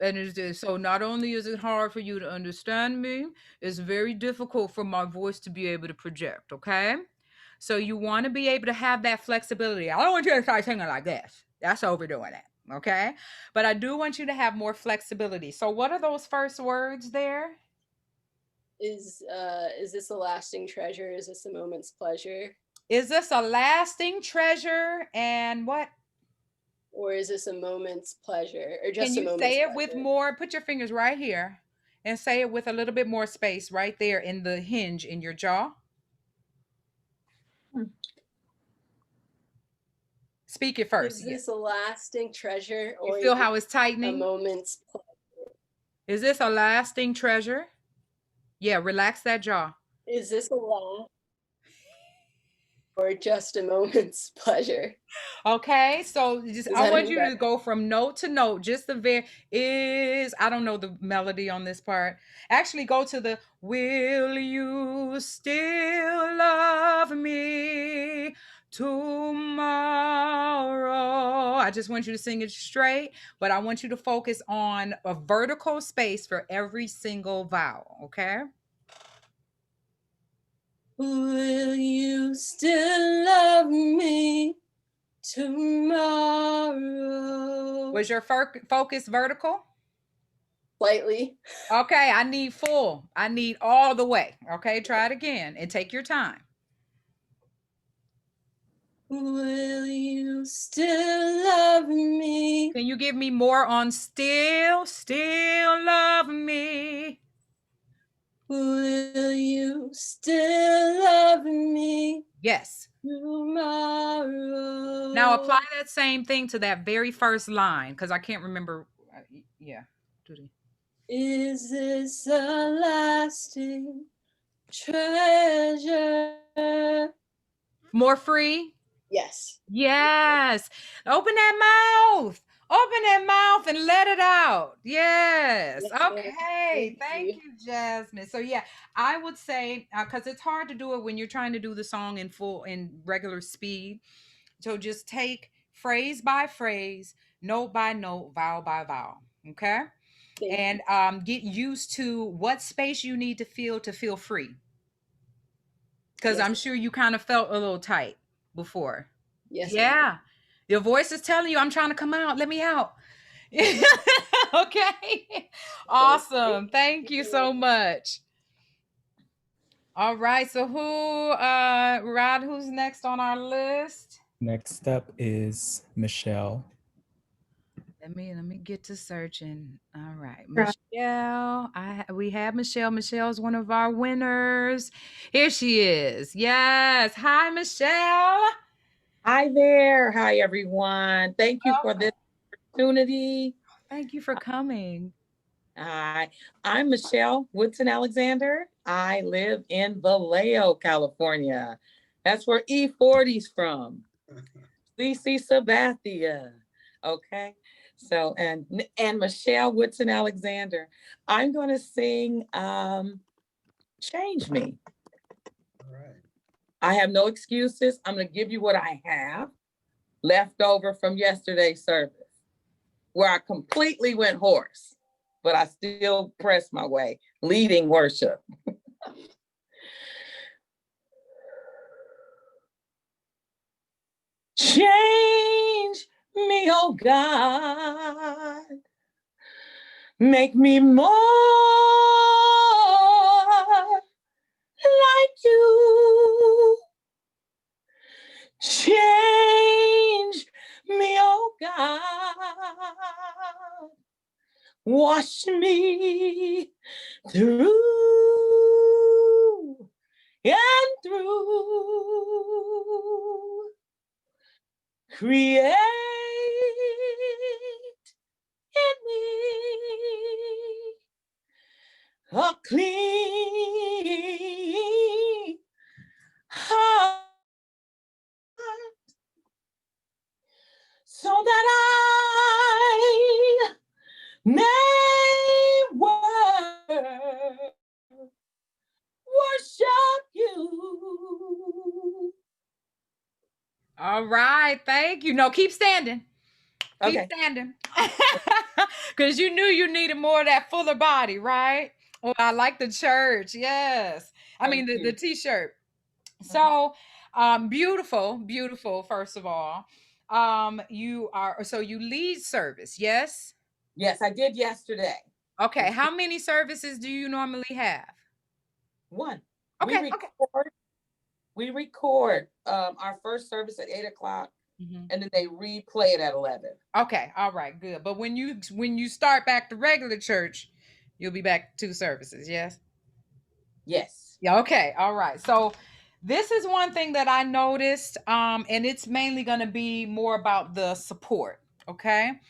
and it's this, so not only is it hard for you to understand me, it's very difficult for my voice to be able to project. Okay, so you want to be able to have that flexibility. I don't want you to start singing like this. That's overdoing it. Okay. But I do want you to have more flexibility. So what are those first words there? Is this a lasting treasure? Is this a moment's pleasure? Is this a lasting treasure? And what? Or is this a moment's pleasure? Or Can just a you moment's say it with pleasure? more? Put your fingers right here and say it with a little bit more space right there in the hinge in your jaw. Speak it first. Is Yeah. this a lasting treasure You or is feel it how it's a tightening? moment's Is this a lasting treasure? Yeah, relax that jaw. is this a laugh or just a moment's pleasure? Okay, so just Is I that want any you to better? go from note to note. Just the very is I don't know the melody on this part. Actually, go to the will you still love me tomorrow? I just want you to sing it straight, but I want you to focus on a vertical space for every single vowel. Okay. Will you still love me tomorrow? Was your focus vertical? Slightly. Okay, I need full. I need all the way. Okay, try it again and take your time. Will you still love me? Can you give me more on still love me? Will you still love me Yes. Now tomorrow? apply that same thing to that very first line because I can't remember. Yeah. Is this a lasting treasure? More free? Yes. Yes. Open that mouth. Open that mouth and let it out. Yes. Yes, ma'am. Okay. Thank Thank you. you, Jasmine. So yeah, I would say because it's hard to do it when you're trying to do the song in regular speed. So just take phrase by phrase, note by note, vowel by vowel. Okay. Thank you. And get used to what space you need to feel free. Because Yes, I'm ma'am. sure you kind of felt a little tight before. Yes, I do. Yeah. Your voice is telling you, I'm trying to come out. Let me out. Okay. Awesome. Thank you so much. All right. So Rod, who's next on our list? Next up is Michelle. Let me get to searching. All right, Right. Michelle. We have Michelle. Michelle's one of our winners. Here she is. Yes. Hi, Michelle. Hi there. Hi, everyone. Thank you for this opportunity. Thank you for coming. Hi, I'm Michelle Woodson Alexander. I live in Vallejo, California. That's where E40's from. CC Sabathia. Okay. So and Michelle Woodson Alexander. I'm going to sing Change Me. All right. I have no excuses. I'm going to give you what I have left over from yesterday's service, where I completely went hoarse, but I still pressed my way, leading worship. Change me, oh God. Make me more like you. Change me, oh God. Wash me through and through. Create in me a clean heart, so that I may worship you. All right. Thank you. No, keep standing. Keep Okay. standing. Because you knew you needed more of that fuller body, right? Oh, I like the church. Yes. I mean, Thank the you. t-shirt. So, beautiful, beautiful, first of all. You lead service, yes? Yes, I did yesterday. Okay. How many services do you normally have? One. We Okay, okay. record. We record our first service at 8:00, Mhm. and then they replay it at 11. Okay, all right, good. But when you start back to regular church, you'll be back 2 services, yes? Yes. Yeah, okay. All right. So this is one thing that I noticed, and it's mainly going to be more about the support. Okay.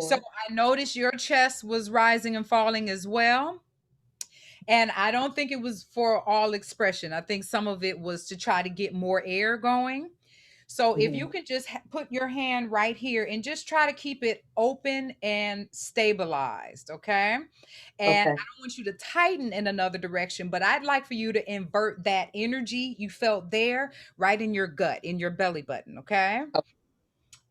So Or I noticed your chest was rising and falling as well. And I don't think it was for all expression. I think some of it was to try to get more air going. So if you can just put your hand right here and just try to keep it open and stabilized, okay? And I okay. don't want you to tighten in another direction, but I'd like for you to invert that energy you felt there right in your gut, in your belly button, okay?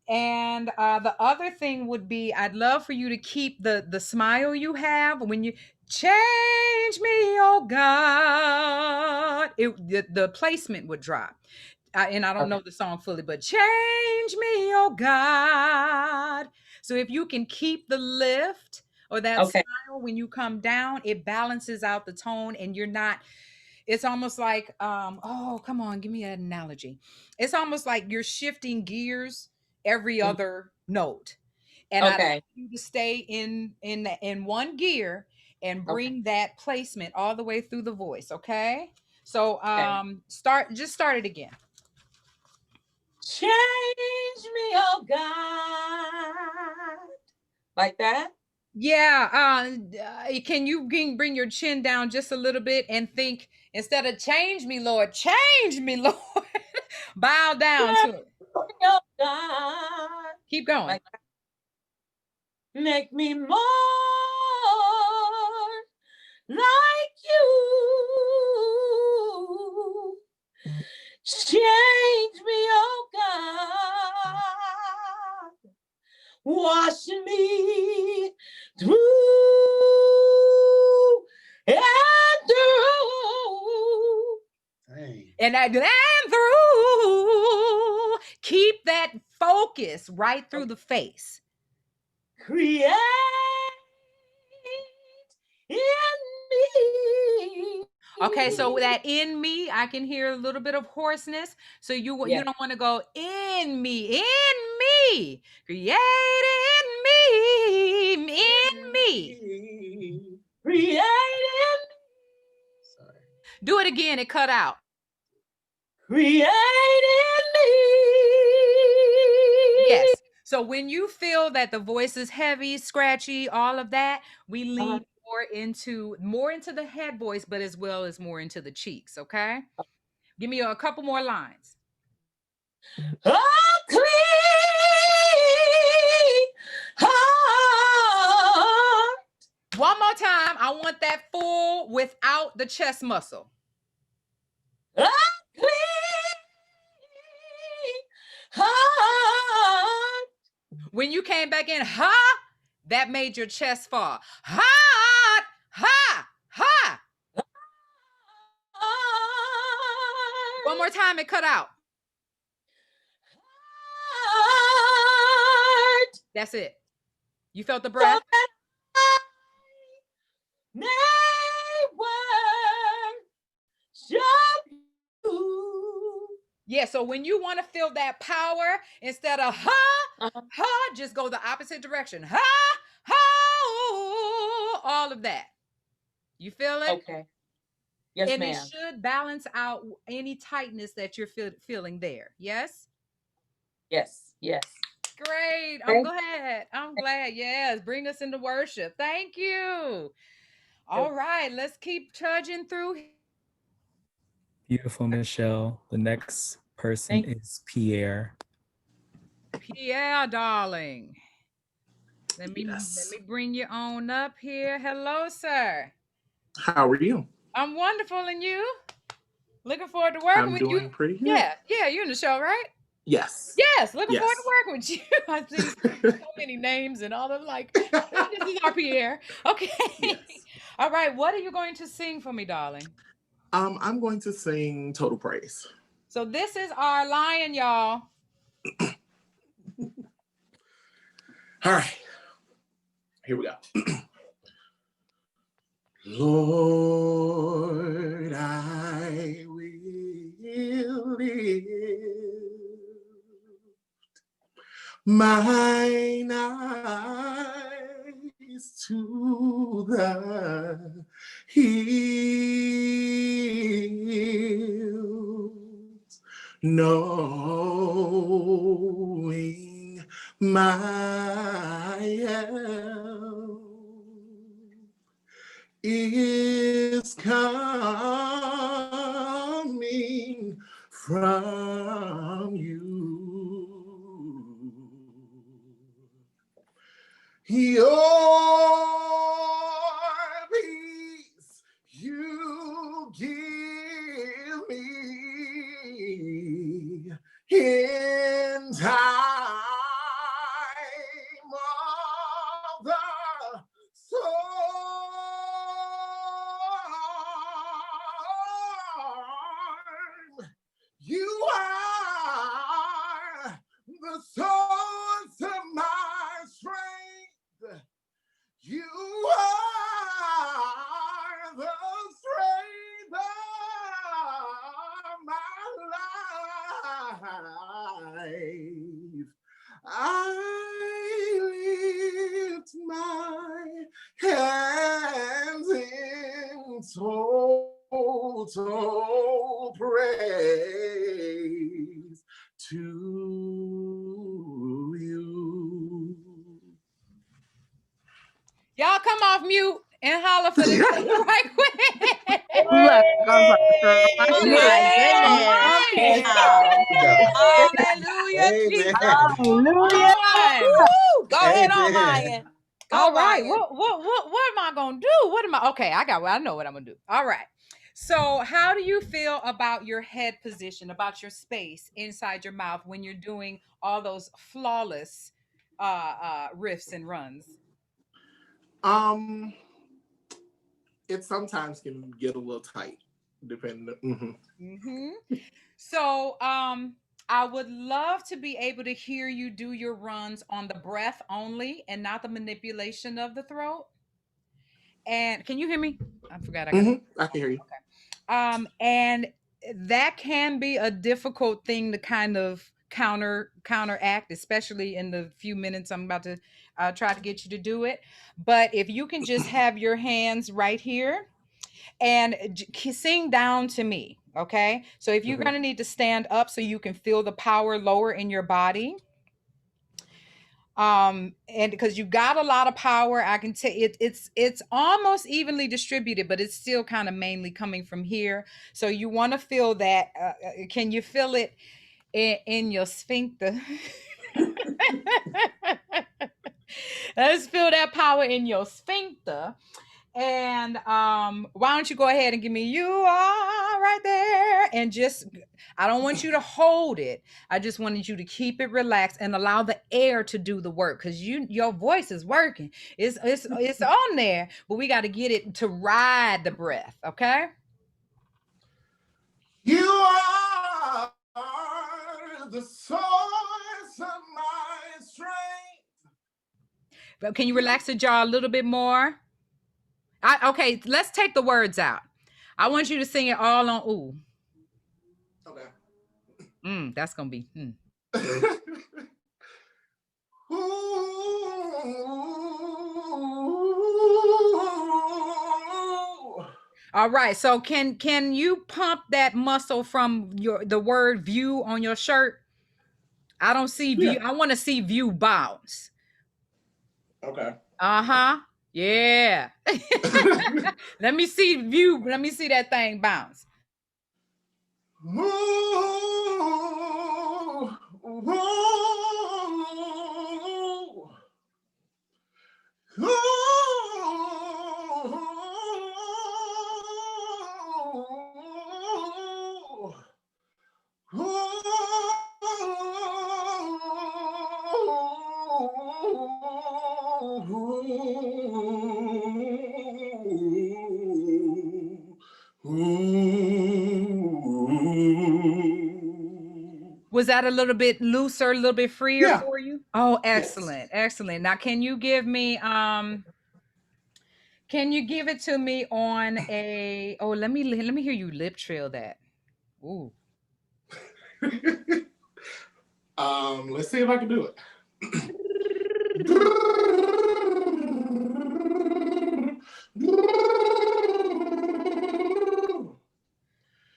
And the other thing would be, I'd love for you to keep the smile you have when you change me, oh God. The placement would drop. And I don't Okay. know the song fully, but change me, oh God. So if you can keep the lift or that Okay. smile when you come down, it balances out the tone, and you're not. It's almost like, oh, come on, give me an analogy. It's almost like you're shifting gears every other note, and I like Okay. you to stay in one gear and Okay. bring that placement all the way through the voice. Okay, so Okay. start it again. Change me, oh God. Like that? Yeah, can you bring your chin down just a little bit and think, instead of change me, Lord, change me, Lord. Bow down Change to it. me, oh God. Keep going. Like that. Make me more like you. Change me, oh God. Wash me through and through. Dang. And through, keep that focus right through the face. Create in me. Okay, so that in me, I can hear a little bit of hoarseness. So you don't want to go in me, create in me. Create in me. Sorry. Do it again. It cut out. Create in me. Yes. So when you feel that the voice is heavy, scratchy, all of that, we lean more into the head voice, but as well as more into the cheeks. Okay. Give me a couple more lines. A clean heart. One more time. I want that full without the chest muscle. A clean heart. When you came back in, ha, that made your chest fall. Hot, ha, ha. One more time, it cut out. Heart. That's it. You felt the breath? Yeah, so when you want to feel that power, instead of ha, ha, just go the opposite direction. Ha, ha, all of that. You feel it? Okay. Yes, and ma'am. it should balance out any tightness that you're feeling there. Yes? Yes, yes. Great. I'm glad. Yes. Bring us into worship. Thank you. All right. Let's keep trudging through. Beautiful, Michelle. The next person is Pierre. Pierre, darling. Let me bring you on up here. Hello, sir. How are you? I'm wonderful, and you? Looking forward to working with you. I'm doing pretty good. Yeah, you're in the show, right? Yes. Yes, looking forward to working with you. I've seen so many names and all of like, this is our Pierre. Okay. Yes. All right. What are you going to sing for me, darling? I'm going to sing Total Praise. So this is our lion, y'all. All right. Here we go. Lord, I will lift mine eyes to the hills, knowing my help is coming from you. Your peace you give me in time of the storm. You are the source of my strength. You are the strength of my life. I lift my hands in total praise to you. Y'all come off mute and holler for this right quick. Look, my goodness. Hallelujah, Jesus. Hallelujah. Go ahead on, Lion. All right. What am I gonna do? Okay, I know what I'm gonna do. All right. So how do you feel about your head position, about your space inside your mouth when you're doing all those flawless riffs and runs? It sometimes can get a little tight, depending. So I would love to be able to hear you do your runs on the breath only and not the manipulation of the throat. And can you hear me? I forgot I got I can hear you. and that can be a difficult thing to kind of counteract, especially in the few minutes I'm about to try to get you to do it. But if you can just have your hands right here and sing down to me, okay? So if you're going to need to stand up so you can feel the power lower in your body, and because you got a lot of power, I can tell it's almost evenly distributed, but it's still kind of mainly coming from here. So you want to feel that. Can you feel it in your sphincter? Let's feel that power in your sphincter. And why don't you go ahead and give me "You Are" right there, and just, I don't want you to hold it. I just wanted you to keep it relaxed and allow the air to do the work, because your voice is working. It's on there, but we got to get it to ride the breath. Okay. You are the source of my strength. But can you relax the jaw a little bit more? Okay, let's take the words out. I want you to sing it all on ooh. Okay. That's gonna be. All right. So can you pump that muscle from the word view on your shirt? I don't see view. Yeah. I want to see view bounce. Okay. Uh-huh. Yeah. Let me see view. Let me see that thing bounce. Ooh, ooh, ooh, Was that a little bit looser, a little bit freer yeah. for you? Oh, Yes. excellent. Excellent. Now can you give me can you give it to me on a, oh, let me hear you lip trill that. Ooh. Let's see if I can do it.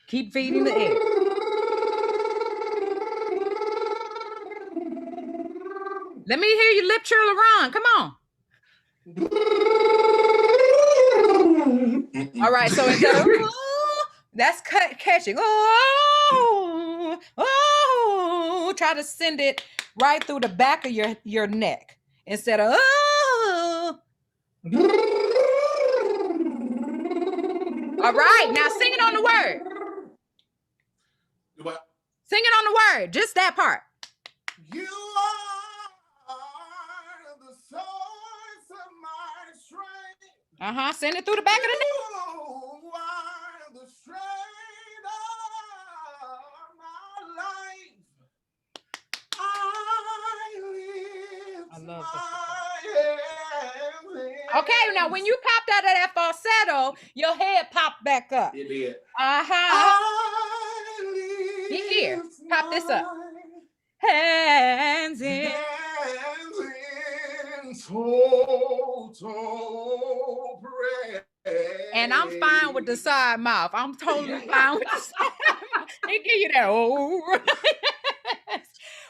Keep feeding the air. Let me hear you lip trill around. Come on. All right. So instead of that's catching. Oh, try to send it right through the back of your neck instead of oh. All right. Now sing it on the word. What? Sing it on the word. Just that part. You are the source of my strength. Uh-huh. Send it through the back of the neck. You are the strength of my life. I love this. Okay, now when you popped out of that falsetto, your head popped back up. It did. Uh-huh. Here, pop this up. Hands in. Total praise. And I'm fine with the side mouth. I'm totally fine with the side mouth. They give you that oh.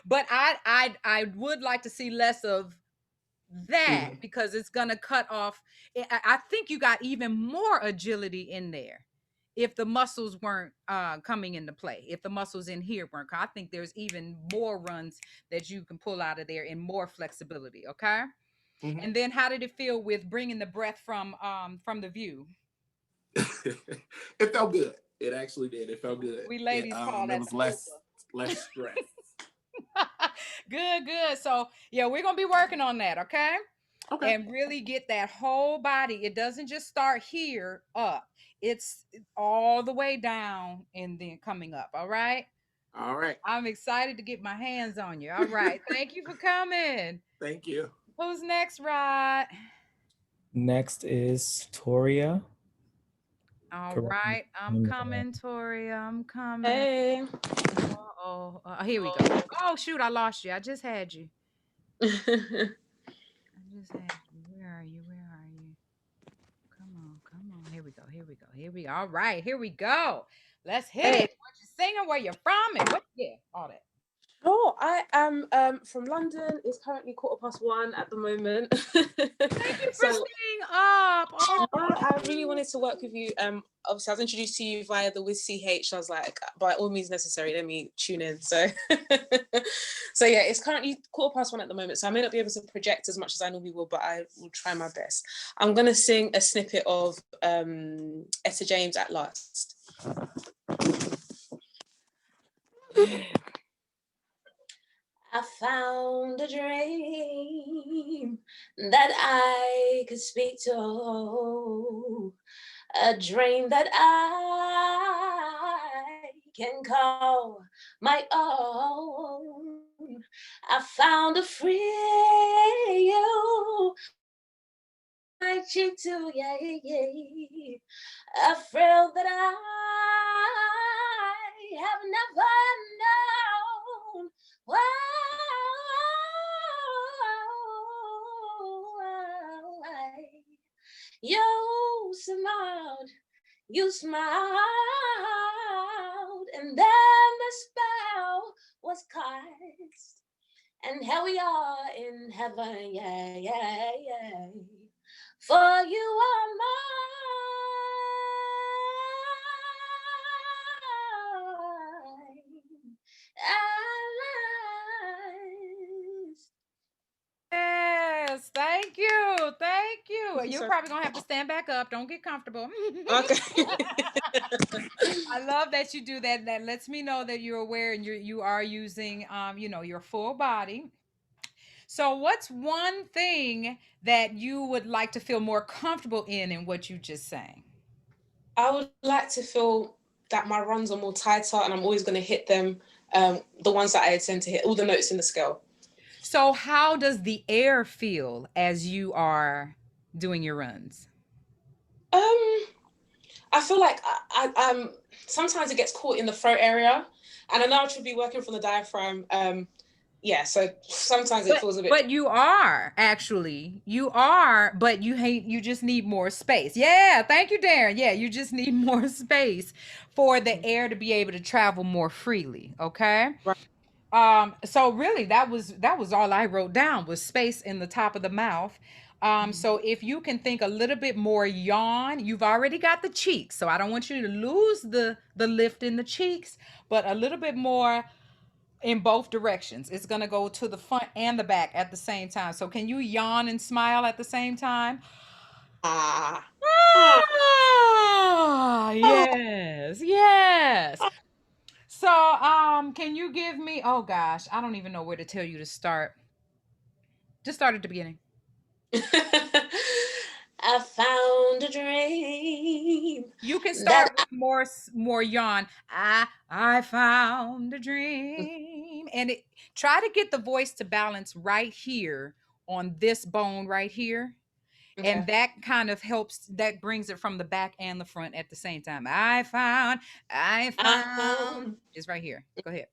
But I would like to see less of that because it's gonna cut off. I think you got even more agility in there if the muscles weren't coming into play. If the muscles in here weren't, I think there's even more runs that you can pull out of there and more flexibility. Okay. And then how did it feel with bringing the breath from the view? It felt good. It actually did. It felt good. We ladies call that it was less stress. Good. So yeah, we're gonna be working on that, okay? Okay. And really get that whole body. It doesn't just start here up. It's all the way down and then coming up. All right. All right. I'm excited to get my hands on you. All right. Thank you for coming. Thank you. Who's next, Rod? Next is Toria. All Correct me right. if I'm I'm wrong. coming, Tori. I'm coming. Hey. Uh-oh. Here we go. Oh, shoot. I lost you. I just had you. I just had you. Where are you? Where are you? Come on. Come on. Here we go. Here we go. Here we go. All right. Here we go. Let's hit Hey. it. What you singing? Where you from? And what? Yeah. All that. Sure, I am from London. It's currently 1:15 at the moment. Thank you for So staying up. Oh, I really wanted to work with you. Obviously I was introduced to you via the Wiz CH. I was like, by all means necessary, let me tune in. So so yeah, it's currently 1:15 at the moment. So I may not be able to project as much as I normally will, but I will try my best. I'm gonna sing a snippet of Etta James At Last. I found a dream that I could speak to, a dream that I can call my own. I found a free you, my cheek to, yeah, yeah, a thrill that I have never known. Whoa, you smiled, and then the spell was cast, and here we are in heaven, yeah, yeah, yeah. For you are mine. yes. Thank you. Thank you. Thank you You're so probably going to have to stand back up. Don't get comfortable. Okay. I love that you do that. That lets me know that you're aware and you are using your full body. So what's one thing that you would like to feel more comfortable in what you just sang? I would like to feel that my runs are more tighter and I'm always going to hit them, the ones that I tend to hit, all the notes in the scale. So how does the air feel as you are doing your runs? I feel like sometimes it gets caught in the throat area, and I know I should be working from the diaphragm. Yeah, so sometimes it feels a bit. But you are actually but you just need more space. Yeah, thank you, Darren. Yeah, you just need more space for the air to be able to travel more freely. Okay. Right. So really that was all I wrote down was space in the top of the mouth. So if you can think a little bit more yawn, you've already got the cheeks. So I don't want you to lose the lift in the cheeks, but a little bit more in both directions. It's going to go to the front and the back at the same time. So can you yawn and smile at the same time? Ah. Ah, yes, yes. So, can you give me, oh gosh, I don't even know where to tell you to start. Just start at the beginning. I found a dream You can that start with more yawn. I found a dream. And try to get the voice to balance right here on this bone right here. And okay. that kind of helps, that brings it from the back and the front at the same time. I found. Um, It's right here. Go ahead.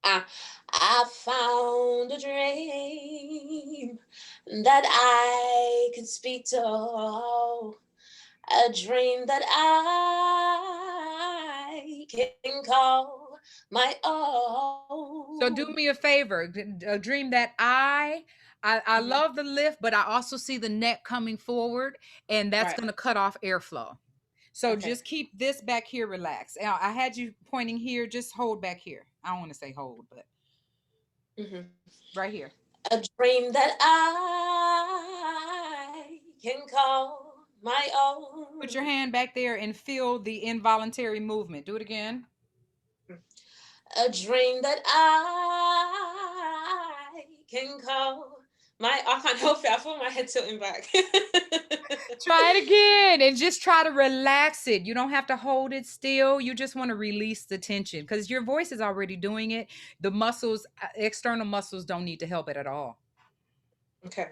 I found a dream that I could speak to, a dream that I can call my So do own. me a favor, a dream that I love the lift, but I also see the neck coming forward, and that's Right. going to cut off airflow. So Okay. just keep this back here relaxed. Now, I had you pointing here, just hold back here. I don't want to say hold, but Mm-hmm. right here. A dream that I can call my Put your own. hand back there and feel the involuntary movement. Do it again. A dream that I can call I can't help it. I feel my head tilting back. Try it again and just try to relax it. You don't have to hold it still. You just want to release the tension because your voice is already doing it. The muscles, external muscles, don't need to help it at all. Okay.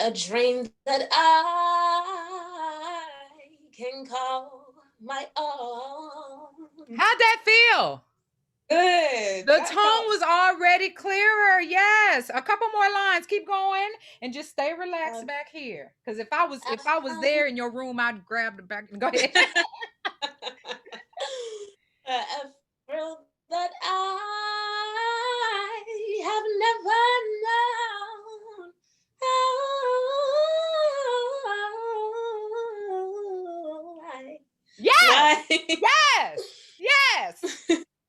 A dream that I can call my own. How'd that feel? Good. The That tongue was helps. already clearer. Yes. A couple more lines. Keep going and just stay relaxed Um, back here. Because if I was there in your room, I'd grab the back. Go ahead. a thrill that I have never known. Oh, Yes. I- Yes. Yes.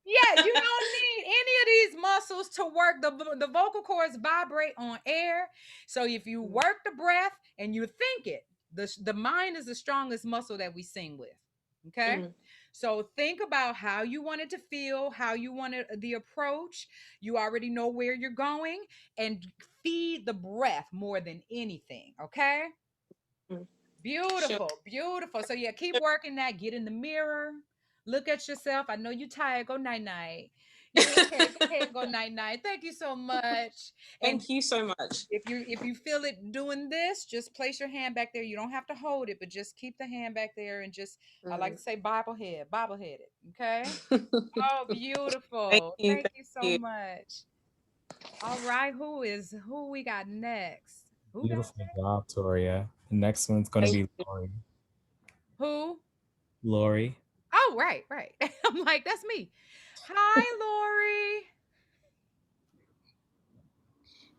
Yeah, you don't need any of these muscles to work. The vocal cords vibrate on air. So if you work the breath and you think it, the mind is the strongest muscle that we sing with. Okay. Mhm. So think about how you want it to feel, how you want it, the approach. You already know where you're going, and feed the breath more than anything. Okay. Mhm. Sure. Beautiful, beautiful. So yeah, keep working that. Get in the mirror. Look at yourself. I know you're tired. Go night night. You okay? Go ahead. Go night night. Thank you so much. And Thank you so much. if you feel it doing this, just place your hand back there. You don't have to hold it, but just keep the hand back there and just I like Mm. to say Bible headed. Okay. Oh, Thank beautiful. you. Thank Thank you so you. much. All right. Who we got next? Who got Beautiful job, Toria. The next one's gonna Thank be you. Lori. who? Lori. Oh, right, right. I'm like, that's me. Hi, Lori.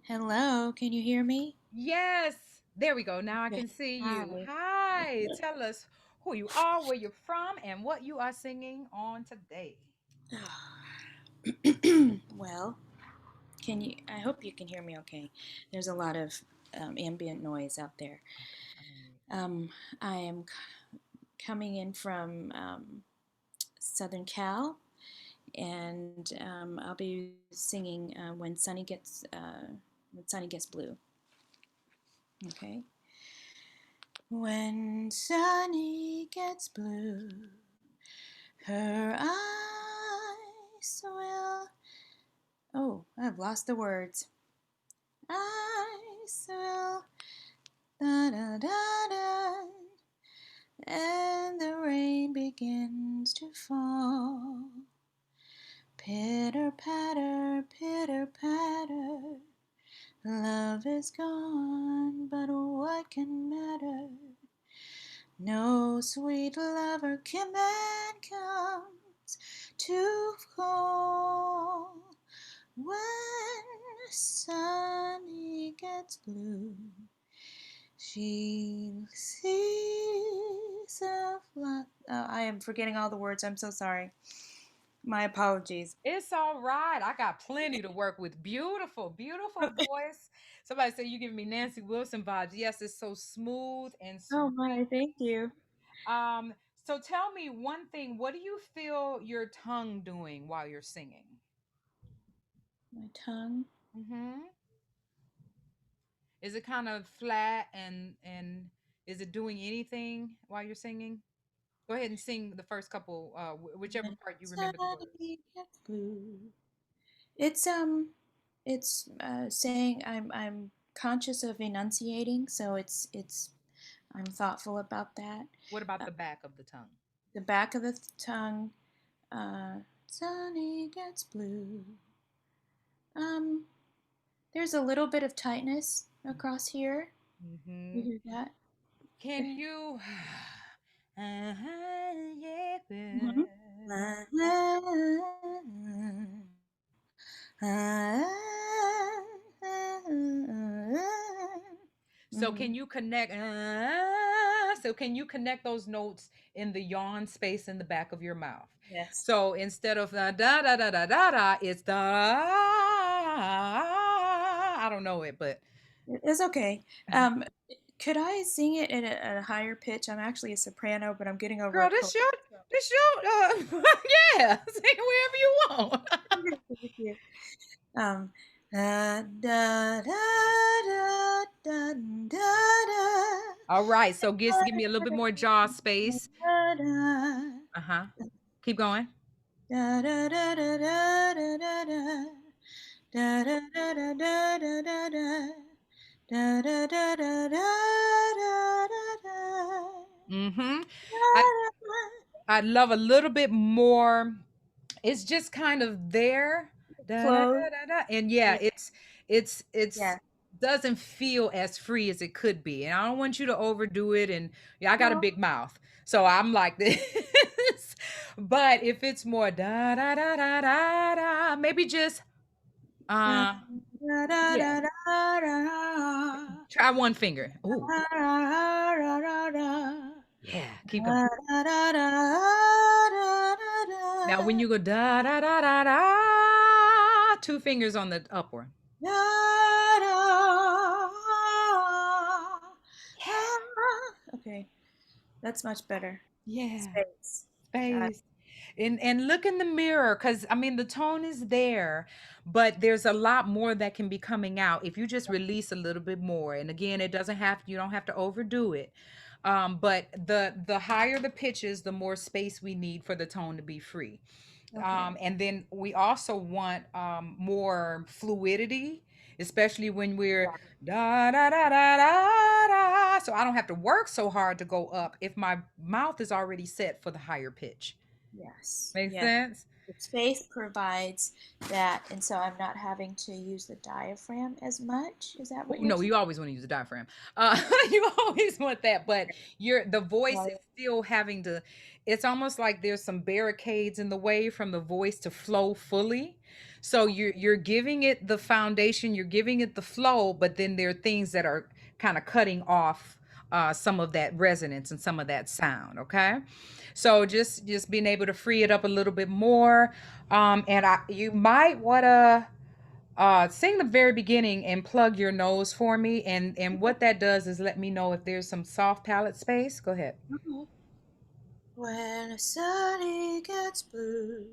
Hello, can you hear me? Yes. There we go. Now I Okay. can see you. Hi. Hi. Tell us who you are, where you're from, and what you are singing on today. Well, can you? I hope you can hear me okay. There's a lot of ambient noise out there. Um, I am coming in from Southern Cal, and I'll be singing when sunny gets blue. Okay. When sunny gets blue, her eyes will. Oh, I've lost the words. Eyes will. Da da da da. And the rain begins to fall. Pitter patter. Love is gone, but what can matter? No sweet lover command comes to call. When sunny gets blue, she sees a flock. Oh, I am forgetting all the words. I'm so sorry. My apologies. It's all right. I got plenty to work with. Beautiful, beautiful voice. Somebody say you give me Nancy Wilson vibes. Yes, it's so smooth and Oh sweet. my, thank you. Um, so tell me one thing. What do you feel your tongue doing while you're singing? My tongue. Mm-hmm. Is it kind of flat and is it doing anything while you're singing? Go ahead and sing the first couple, whichever When part you remember the words. sunny gets blue. It's saying I'm conscious of enunciating, so it's I'm thoughtful about that. What about Uh, the back of the tongue? the back of the tongue. Sunny gets blue. Um, there's a little bit of tightness across here. You Mm-hmm. hear that? Can you? Yeah, Mhm. So can Mhm. you connect? So can you connect those notes in the yawn space in the back of your mouth? Yes. So instead of da da da da da da, it's da. I don't know it, but It's okay. Um, could I sing it at a higher pitch? I'm actually a soprano, but I'm getting over girl, a cold. this your, yeah, sing wherever you want. Thank you. Um, Da, da, da, da, da, All right, so give me a little bit more jaw space. da, da. Uh-huh. Keep going. Da, da, da, da, da, da, da, da. Da, da, da, da, da, da, da, da. Da, da, da, da, da, da, da, da. Mm-hmm. Da, I'd love a little bit more. It's just kind of there. Da, da, close. da, da, da. And yeah, Yeah. it's Yeah. doesn't feel as free as it could be. And I don't want you to overdo it. And yeah, I got a No. big mouth. So I'm like this. But if it's more da da da da da da, maybe just Da, uh da, da, yeah, da, da, da. try one finger. Ooh, Da, da, da, da, da. yeah, keep going. Da, da, da, da, da, da, Now when da. you go da da da da da, two fingers on the upward. Da, da, da. Okay, that's much better. Yeah. Space. Got Space. And look in the mirror, because I mean the tone is there, but there's a lot more that can be coming out if you just release a little bit more. And again, it doesn't have, you don't have to overdo it. But the higher the pitches, the more space we need for the tone to be free. okay. And then we also want more fluidity, especially when we're da da da da da da. So I don't have to work so hard to go up if my mouth is already set for the higher pitch. Yes. Makes Yes. sense? The space provides that, and so I'm not having to use the diaphragm as much. Is that Oh, what you're no, saying? you always want to use the diaphragm. You always want that, but the voice Right. is still having to. It's almost like there's some barricades in the way from the voice to flow fully. So you're giving it the foundation, you're giving it the flow, but then there are things that are kind of cutting off some of that resonance and some of that sound. Okay, so just being able to free it up a little bit more, and you might want to sing the very beginning and plug your nose for me, and what that does is let me know if there's some soft palate space. Go ahead. Okay. When the sunny gets blue,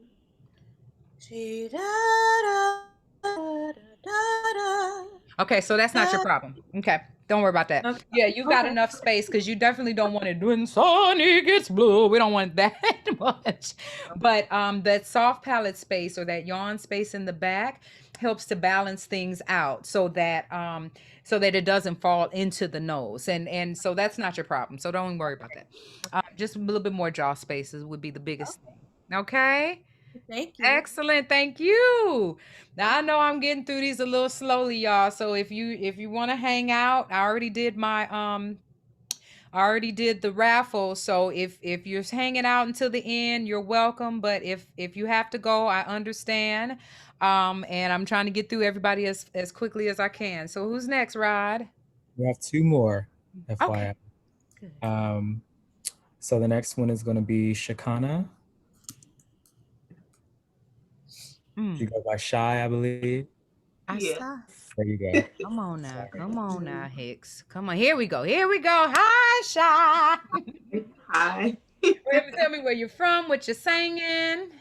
she da da da da da Okay, so that's not your da. problem. Okay, don't worry about that. Okay. Yeah, you've got Okay. enough space because you definitely don't want it when sunny gets blue. We don't want that much. But that soft palate space or that yawn space in the back helps to balance things out so that it doesn't fall into the nose. And so that's not your problem. So don't worry about that. Just a little bit more jaw spaces would be the biggest thing. Okay? Thank you. Excellent. Thank you. Now I know I'm getting through these a little slowly, y'all. So if you want to hang out, I already did the raffle. So if you're hanging out until the end, you're welcome. But if you have to go, I understand. And I'm trying to get through everybody as quickly as I can. So who's next, Rod? We have two more, Okay. FYI. Good. So the next one is going to be Shakana. She goes by Shy, I believe. I Yeah. saw. There you go. Come on now. Come on now, Hicks. Come on. Here we go. Here we go. Hi, Shy. Hi. Tell me where you're from, what you're singing.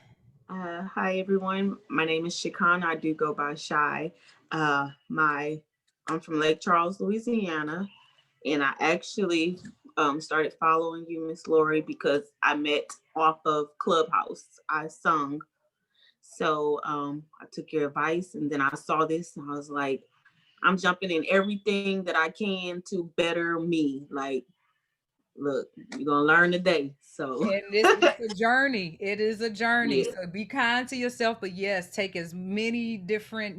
Hi everyone. My name is Shikana. I do go by Shy. I'm from Lake Charles, Louisiana, and I actually started following you, Miss Lori, because I met off of Clubhouse. I sung, so I took your advice, and then I saw this, and I was like, I'm jumping in everything that I can to better me. Like, look, you're gonna learn today. So And it's a journey. It is a journey. yeah, So be kind to yourself, but yes, take as many different,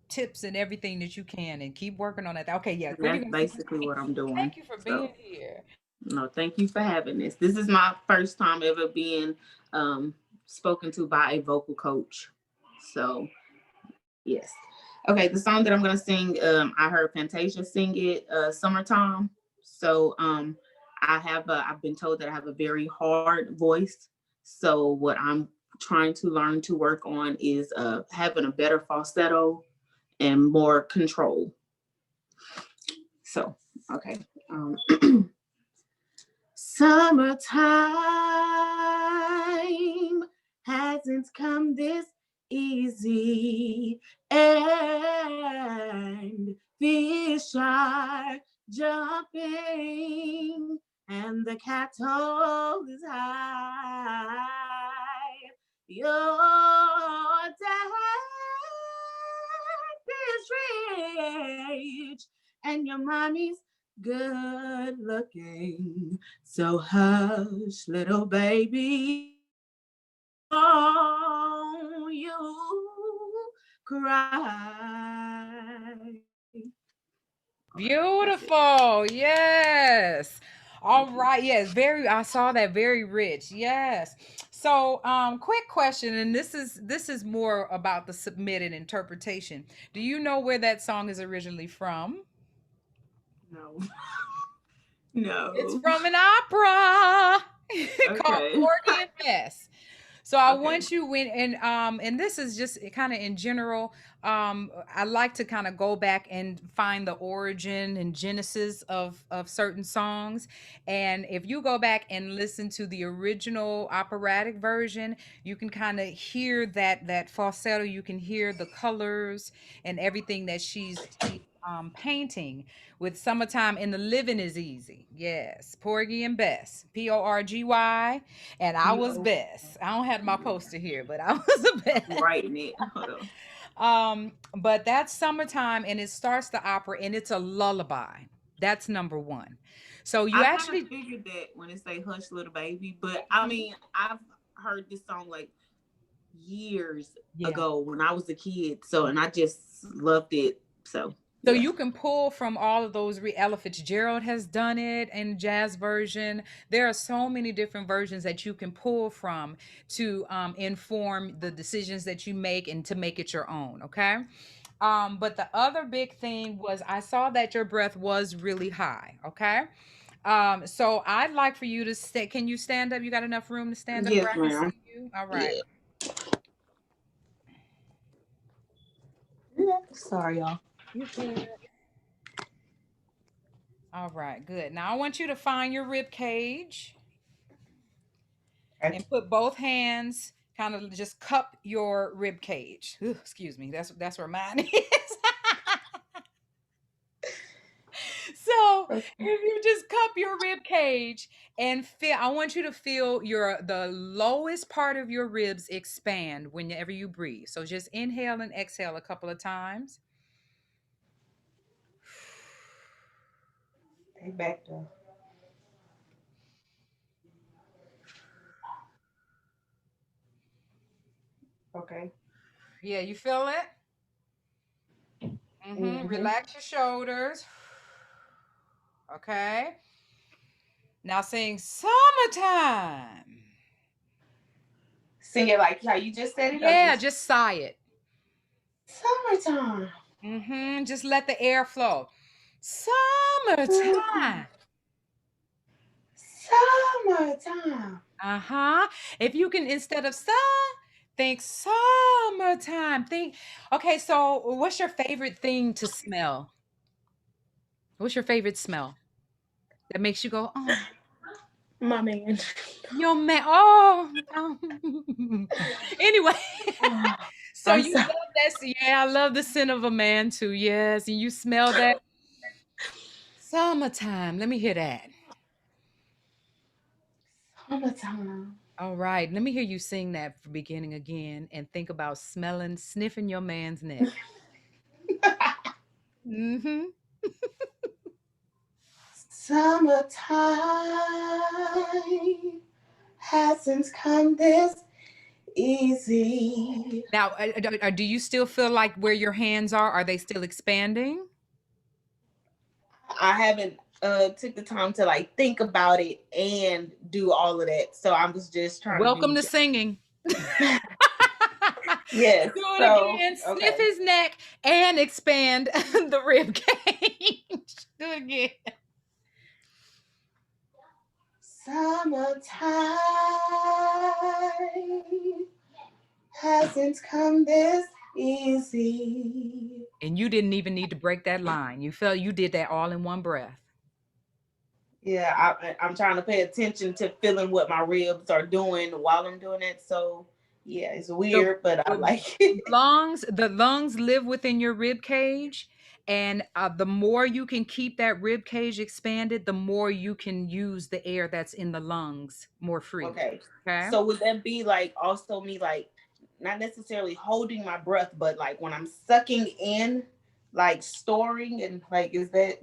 tips and everything that you can and keep working on that. Okay, yeah. What are you that's gonna basically say? what I'm doing. Thank you for So being here. no, thank you for having this. This is my first time ever being spoken to by a vocal coach. So yes. Okay, the song that I'm gonna sing, I heard Fantasia sing it, "Summertime." So I've been told that I have a very hard voice. So what I'm trying to learn to work on is having a better falsetto and more control. So okay. Summertime hasn't come this easy, and fish are jumping, and the cattle is high. Your dad is rich, and your mommy's good looking. So hush, little baby, oh, you cry. Beautiful. Yes. All right. Yes. Very. I saw that. Very rich. Yes. So, quick question, and this is more about the submitted interpretation. Do you know where that song is originally from? No. It's No. from an opera called Okay. Porgy and Bess. So I Okay. want you when and this is just kind of in general. I like to kind of go back and find the origin and genesis of certain songs. And if you go back and listen to the original operatic version, you can kind of hear that falsetto. You can hear the colors and everything that she's painting with "Summertime in the Living is Easy." Yes, Porgy and Bess, Porgy, and I was P-O. Bess. I don't have my poster here, but I was a Bess. I'm writing it. Hold on. But that's "Summertime," and it starts the opera, and it's a lullaby. That's number one. So you I kind of actually, figured that when it say "Hush, Little Baby," but I mean, I've heard this song like years yeah. ago when I was a kid. So, and I just loved it. So, So yeah. you can pull from all of those. Ella Fitzgerald has done it in jazz version. There are so many different versions that you can pull from to inform the decisions that you make and to make it your own. Okay. But the other big thing was I saw that your breath was really high. Okay. So I'd like for you to stay. Can you stand up? You got enough room to stand up Yes, where I can see ma'am. you? All right. Yeah. Sorry, y'all. You good. All right, good. Now I want you to find your rib cage Okay. and put both hands kind of just cup your rib cage. Ooh, excuse me. That's where mine is. So Okay. if you just cup your rib cage and feel, I want you to feel the lowest part of your ribs expand whenever you breathe. So just inhale and exhale a couple of times. They back though. Okay. Yeah, you feel it? Mm-hmm. Relax your shoulders. Okay. Now sing "Summertime." Sing it like how you just said it, or Yeah, just just sigh it. summertime. Just let the air flow. Summertime. Summertime. Uh-huh. If you can, instead of think summertime. Think, okay, so what's your favorite thing to smell? What's your favorite smell that makes you go, oh, My man. your man, oh, oh. Anyway, so I'm you sorry. love that. Yeah, I love the scent of a man too. Yes, and you smell that summertime. Let me hear that. Summertime. All right, let me hear you sing that from beginning again and think about smelling, sniffing your man's neck. Mm-hmm. Summertime hasn't come this easy. Now, do you still feel like where your hands are they still expanding? I haven't took the time to like think about it and do all of that. So I was just trying to Welcome be to singing. Do yes. it So again. Sniff okay. his neck and expand the rib cage. Do it again. Summertime hasn't come this easy. And you didn't even need to break that line. You felt you did that all in one breath. Yeah, I'm trying to pay attention to feeling what my ribs are doing while I'm doing it. So Yeah, it's weird, but I like it. it. The lungs live within your rib cage, and the more you can keep that rib cage expanded, the more you can use the air that's in the lungs more freely. Okay. Okay. So would that be like also me like not necessarily holding my breath, but like when I'm sucking in, like storing and like is that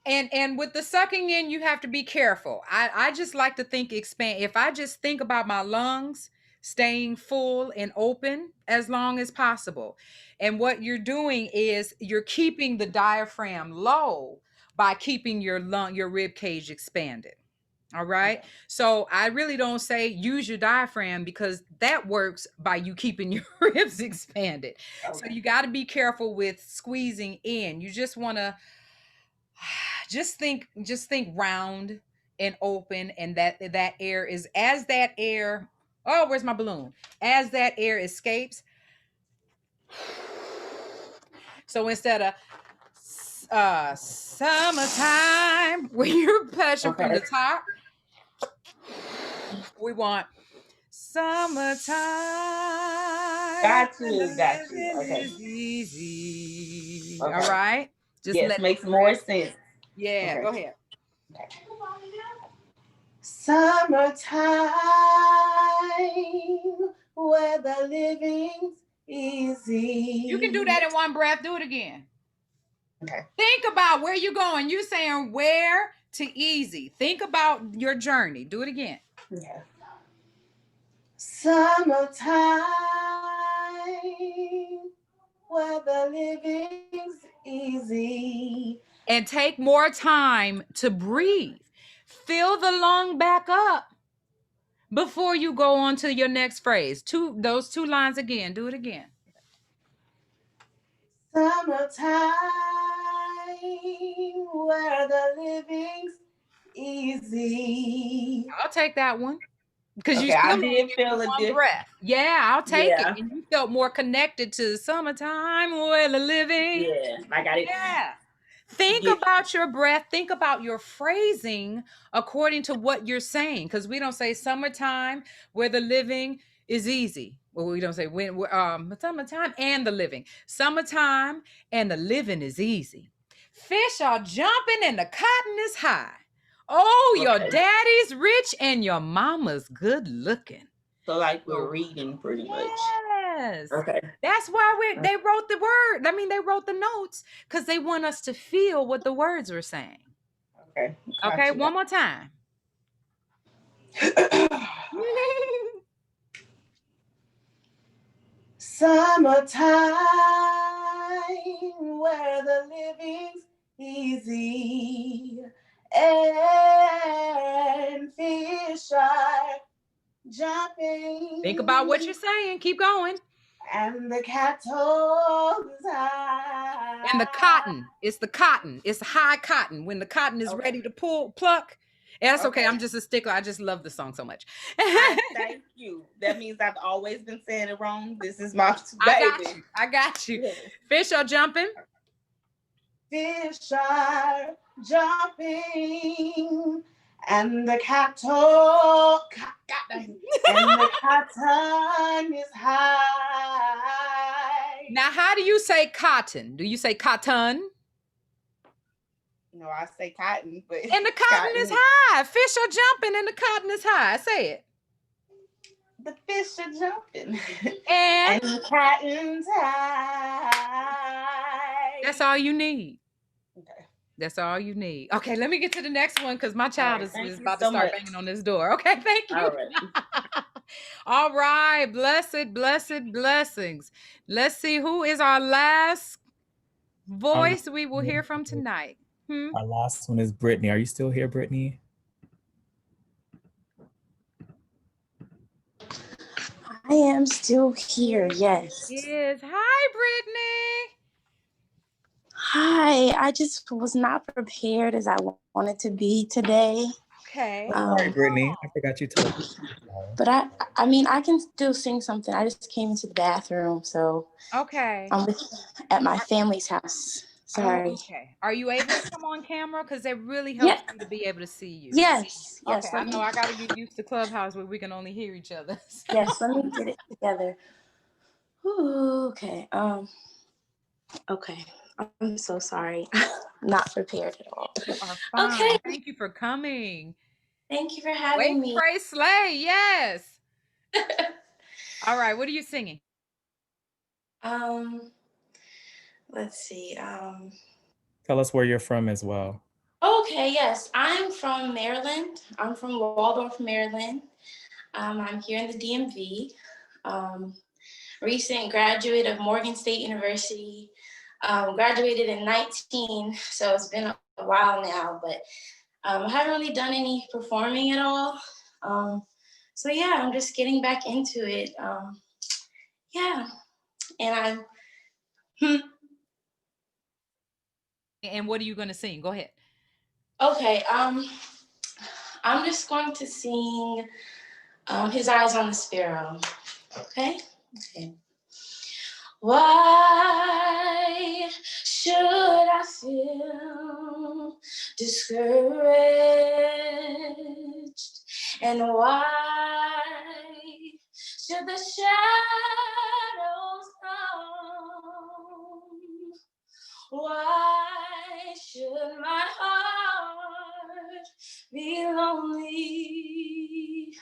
And with the sucking in, you have to be careful. I just like to think expand. If I just think about my lungs staying full and open as long as possible, and what you're doing is you're keeping the diaphragm low by keeping your rib cage expanded. All right. okay. So I really don't say use your diaphragm, because that works by you keeping your ribs expanded. So Okay. you got to be careful with squeezing in. You just want to just think round and open, and that air is, as that air, oh, where's my balloon, as that air escapes. So instead of summertime, when you're pushing from Okay. the top, we want summertime Got when the you, got you. living Okay. is easy. All Okay. right, just Yes, let the makes more breath. sense. Yeah, Okay. go ahead. Okay. Summertime where the living's You can do easy. that in one breath. Do it again. Okay. Think about where you're going. You saying where to easy. Think about your journey. Do it again. Yeah. Summertime where the living's easy. And take more time to breathe. Fill the lung back up before you go on to your next phrase. Those two lines again. Do it again. Summertime where the living's easy. I'll take that one. Because you Okay, still I only did gave me feel a one diff. breath. Yeah, I'll take it. Yeah, And you felt more connected to summertime where the living. yeah. I got it. Yeah. Think Get about your breath. Think about your phrasing according to what you're saying. Because we don't say summertime where the living is easy. Well, we don't say summertime and the living. Summertime and the living is easy. Fish are jumping and the cotton is high. Oh, your okay. daddy's rich and your mama's good looking. So like we're So reading pretty much. yes. Okay. That's why they wrote the word. I mean, they wrote the notes because they want us to feel what the words were saying. Okay. Okay, Gotcha. one more time. Summertime where the living's easy and fish are jumping. Think about what you're saying. Keep going. And the cattle is high. And the cotton. It's the cotton. It's high cotton. When the cotton is ready to pluck. And that's okay. I'm just a stickler. I just love the song so much. Thank you. That means I've always been saying it wrong. This is my baby. I got you. Yeah. Fish are jumping. Fish are jumping. And the cattle and the cotton is high. Now, how do you say cotton? Do you say cotton? No, I say cotton, but and the cotton is high. Fish are jumping and the cotton is high. Say it. The fish are jumping and the cotton's high. That's all you need. Okay. That's all you need. Okay, let me get to the next one because my child is about to so start much. banging on this door. Okay, thank you. All right. All right. Blessed blessings. Let's see who is our last voice we will hear from tonight. Our last one is Brittany. Are you still here, Brittany? I am still here, yes. Yes. Hi, Brittany. Hi, I just was not prepared as I wanted to be today. Okay. Sorry, Brittany. I forgot you told me. But I mean, I can still sing something. I just came into the bathroom, so okay. I'm at my family's house. Sorry. Okay. Are you able to come on camera? Because it really Yeah. helps me to be able to see you. Yes. Okay. Yes. I Let know me. I got to get used to Clubhouse where we can only hear each other. Yes. Let me get it together. Ooh, okay. Okay. I'm so sorry. Not prepared at all. You are Okay. fine. Thank you for coming. Thank you for Wait, having me. pray, slay. Yes. All right. What are you singing? Um, let's see. Tell us where you're from as well. Okay, yes. I'm from Maryland. I'm from Waldorf, Maryland. I'm here in the DMV. Um, recent graduate of Morgan State University. Graduated in 19, so it's been a while now, but I haven't really done any performing at all. So yeah, I'm just getting back into it. Yeah, and And what are you going to sing? Go ahead. okay. I'm just going to sing His Eyes on the Sparrow. Okay? Okay. Why should I feel discouraged? And why should the shadows come? Why should my heart be lonely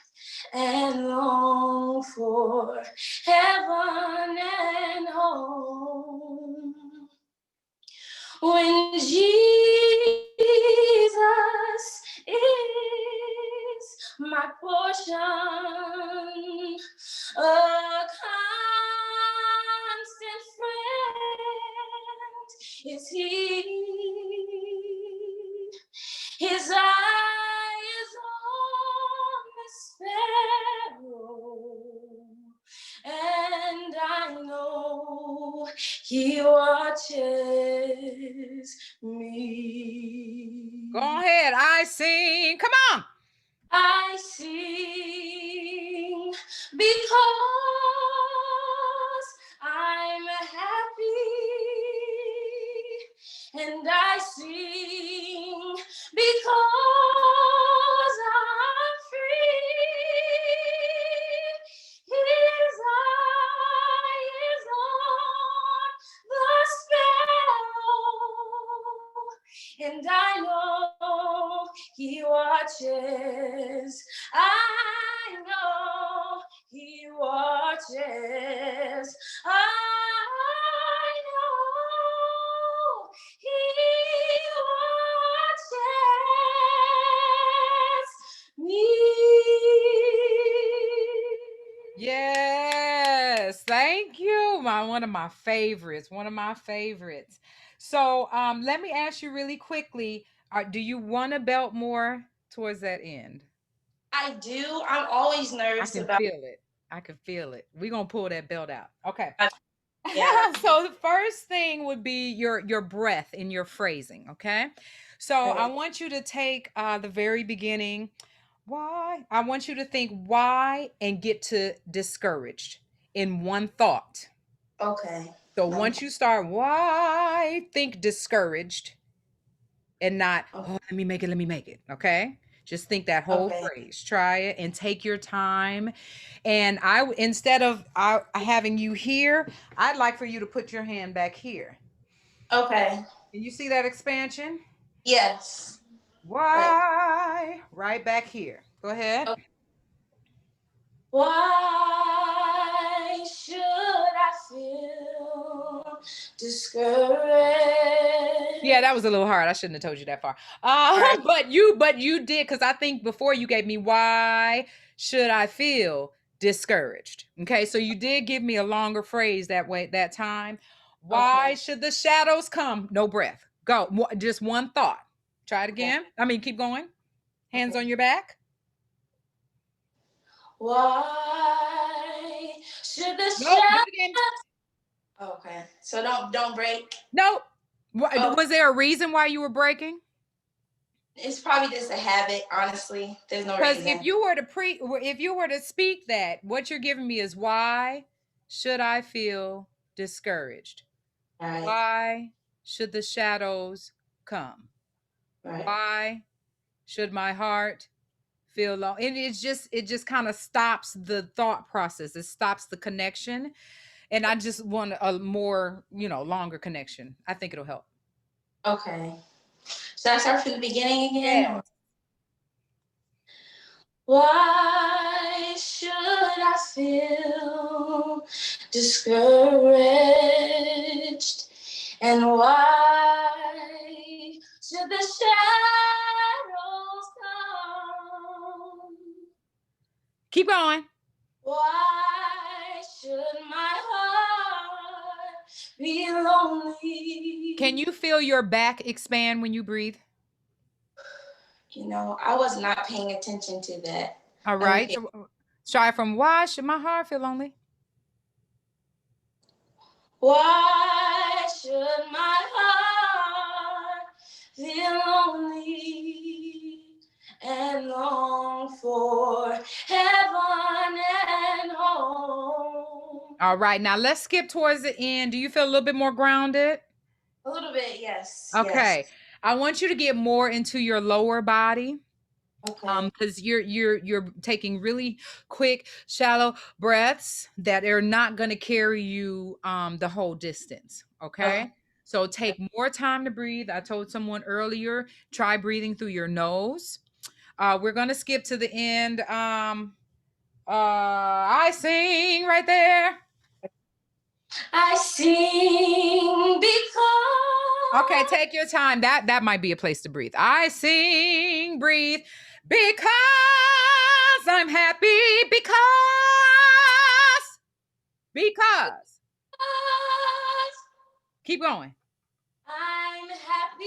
and long for heaven and home? When Jesus is my portion, a constant friend is He. His eye is on the sparrow, and I know He watches me. Go ahead. I sing. Come on. I sing because I'm happy, and I sing because I'm free. His eye is on the sparrow, and I know He watches. I know He watches. I know He watches me. Yes, thank you. One of my favorites. One of my favorites. So, let me ask you really quickly: do you want to belt more towards that end? I do. I'm always I nervous can about. feel it. I can feel it. We're gonna pull that belt out. Okay. Yeah. So the first thing would be your breath in your phrasing. Okay. So I Okay. want you to take the very beginning. Why? I want you to think why and get to discouraged in one thought. Okay. So once you start why, think discouraged and not, oh, let me make it. Okay. Just think that whole Okay. phrase. Try it and take your time. And instead of having you here, I'd like for you to put your hand back here. Okay. Can you see that expansion? Yes. Like. Why? Right back here. Go ahead. Okay. Why should I feel discouraged? Yeah, that was a little hard. I shouldn't have told you that far. Right. But you did, because I think before you gave me why should I feel discouraged. Okay, so you did give me a longer phrase that way that time. Why Okay. should the shadows come? No breath. Go. Just one thought. Try it Okay. again. I mean, keep going. Hands Okay. on your back. Why should the Nope. Do shadows? it again. Okay. So don't break. Nope. Oh, Was there a reason why you were breaking? it's probably just a habit, honestly. There's no Because reason. if you were to speak that, what you're giving me is why should I feel discouraged? All right. Why should the shadows come? Right. Why should my heart feel low? And it just kind of stops the thought process. It stops the connection. And I just want a more, longer connection. I think it'll help. Okay. Should I start from the beginning again? Yes. Why should I feel discouraged? And why should the shadows come? Keep going. Why should my heart be lonely? Can you feel your back expand when you breathe? I was not paying attention to that. All right. So, try from why should my heart feel lonely? Why should my heart feel lonely and long for heaven and home? All right. Now let's skip towards the end. Do you feel a little bit more grounded? A little bit, yes. Okay. Yes. I want you to get more into your lower body. Okay. Because you're taking really quick, shallow breaths that are not going to carry you the whole distance. Okay. So take more time to breathe. I told someone earlier, try breathing through your nose. We're gonna skip to the end. I sing right there. I sing because. Okay, take your time. That might be a place to breathe. I sing, breathe, because I'm happy. Because. Keep going. I'm happy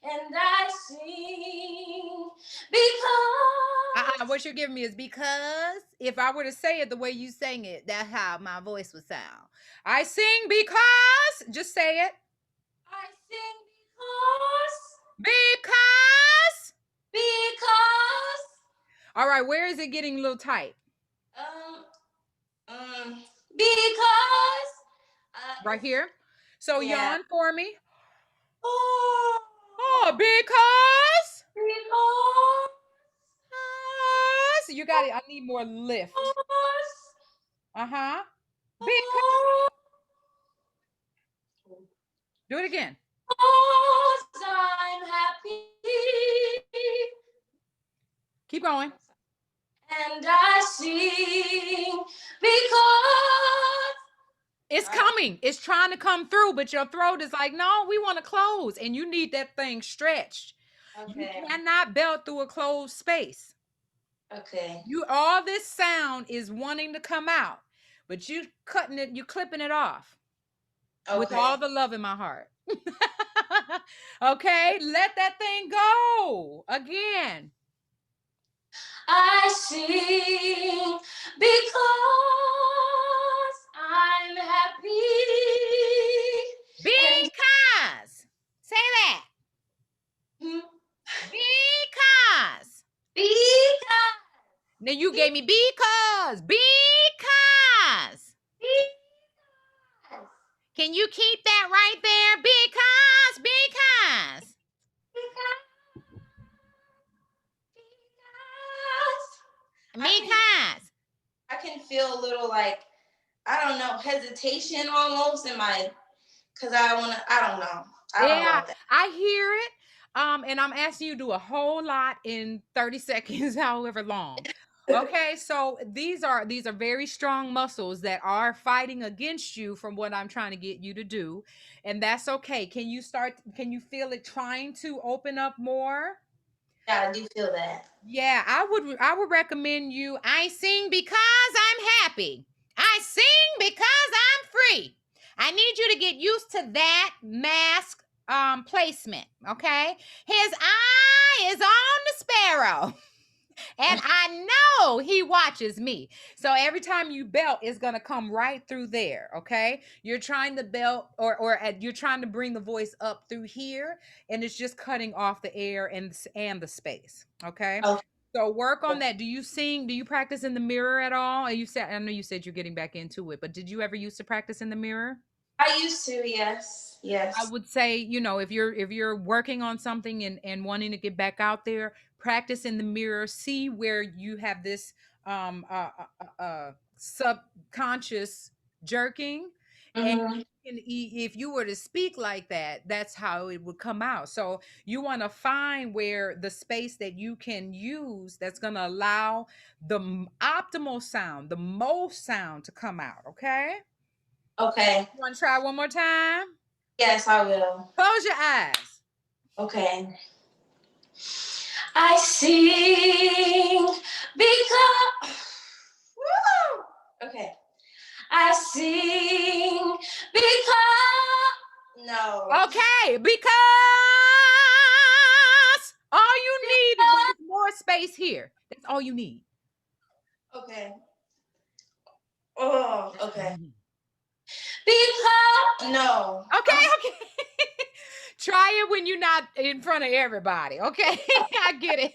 and I sing because. What you're giving me is because if I were to say it the way you sang it, that's how my voice would sound. I sing because. Just say it. I sing because. Because. Because. All right, where is it getting a little tight? Because. Right here. So Yeah. yawn for me. Oh, because. because. You got it. I need more lift. Uh-huh. Because. Do it again. Because I'm happy. Keep going. And I sing because. It's coming. It's trying to come through, but your throat is like, no, we want to close. And you need that thing stretched. Okay. You cannot belt through a closed space. Okay. All this sound is wanting to come out, but you clipping it off. Okay. With all the love in my heart. Okay, let that thing go. Again. I sing because I'm happy. Because. Say that. Because. Because. Now you gave me because. Because. Can you keep that right there? Because. Because. I can feel a little like, I don't know, hesitation almost in my, because I don't know. I don't know about that. I hear it. And I'm asking you to do a whole lot in 30 seconds, however long. Okay, so these are very strong muscles that are fighting against you from what I'm trying to get you to do. And that's okay. Can you feel it trying to open up more? Yeah, I do feel that. Yeah, I would recommend you. I sing because I'm happy. I sing because I'm free. I need you to get used to that mask placement, okay? His eye is on the sparrow. And I know he watches me. So every time you belt, it's going to come right through there. Okay. You're trying to belt or you're trying to bring the voice up through here, and it's just cutting off the air and the space. Okay. Oh. So work on that. Do you sing? Do you practice in the mirror at all? I know you said you're getting back into it, but did you ever used to practice in the mirror? I used to, yes. I Yes. would say, you know, if you're working on something and wanting to get back out there, practice in the mirror, see where you have this subconscious jerking, and Mm-hmm. if you were to speak like that, that's how it would come out. So you want to find where the space that you can use that's going to allow the optimal sound, the most sound to come out. Okay. Okay. You want to try one more time? Yes, I will. Close your eyes. Okay. I sing because. Woo! Okay. I sing because. No. Okay, because all you need is more space here. That's all you need. Okay. Oh, okay. Because. No. Okay, okay. Try it when you're not in front of everybody. Okay, I get it.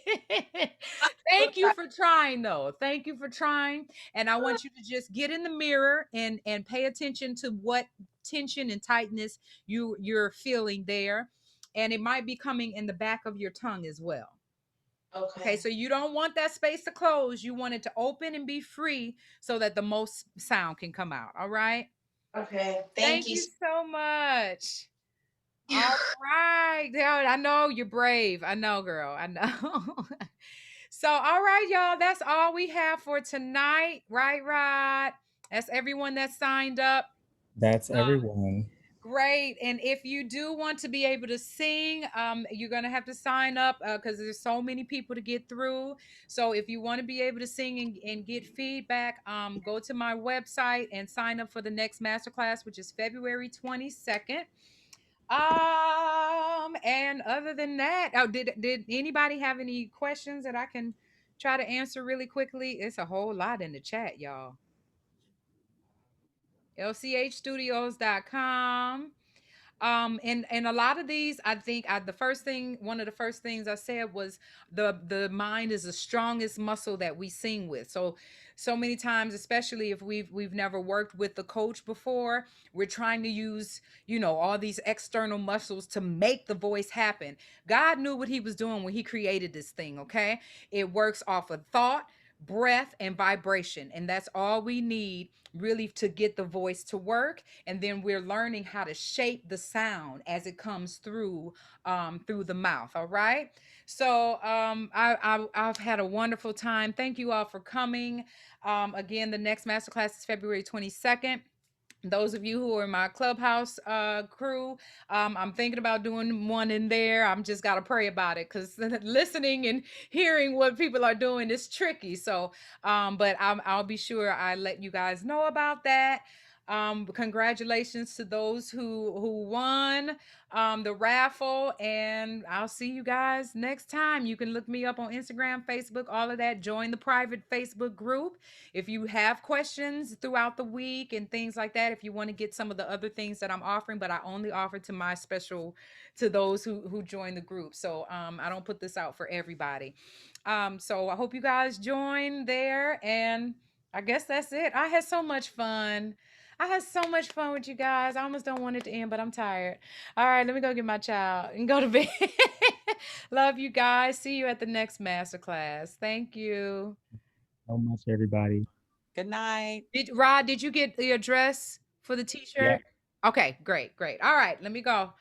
Thank you for trying, though. Thank you for trying, and I want you to just get in the mirror and pay attention to what tension and tightness you're feeling there, and it might be coming in the back of your tongue as well. Okay, Okay. so you don't want that space to close. You want it to open and be free so that the most sound can come out. All right. Okay. Thank Thank you. you so much. All right. Yeah, I know you're brave. I know, girl. I know. So, all right, y'all. That's all we have for tonight. Right, Rod? That's everyone that signed up. That's everyone. Great. And if you do want to be able to sing, you're going to have to sign up because there's so many people to get through. So if you want to be able to sing and get feedback, go to my website and sign up for the next masterclass, which is February 22nd. And other than that, oh, did anybody have any questions that I can try to answer really quickly? It's a whole lot in the chat, y'all. lchstudios.com. And a lot of these, I think the first thing, one of the first things I said was the mind is the strongest muscle that we sing with. So many times, especially if we've never worked with the coach before, we're trying to use, you know, all these external muscles to make the voice happen. God knew what he was doing when he created this thing. Okay, it works off of thought, breath, and vibration, and that's all we need really to get the voice to work. And then we're learning how to shape the sound as it comes through the mouth. All right. So I've had a wonderful time. Thank you all for coming. Again, the next masterclass is February 22nd. Those of you who are in my clubhouse crew, I'm thinking about doing one in there. I'm just got to pray about it because listening and hearing what people are doing is tricky. So but I'll be sure I let you guys know about that. Congratulations to those who won the raffle, and I'll see you guys next time. You can look me up on Instagram, Facebook, all of that. Join the private Facebook group if you have questions throughout the week and things like that. If you want to get some of the other things that I'm offering, but I only offer to my special, to those who join the group. So I don't put this out for everybody. So I hope you guys join there, and I guess that's it. I had so much fun. I had so much fun with you guys. I almost don't want it to end, but I'm tired. All right, let me go get my child and go to bed. Love you guys. See you at the next masterclass. Thank you. So much, everybody. Good night. Rod, did you get the address for the Yeah. t-shirt? Okay, great, great. All right, let me go.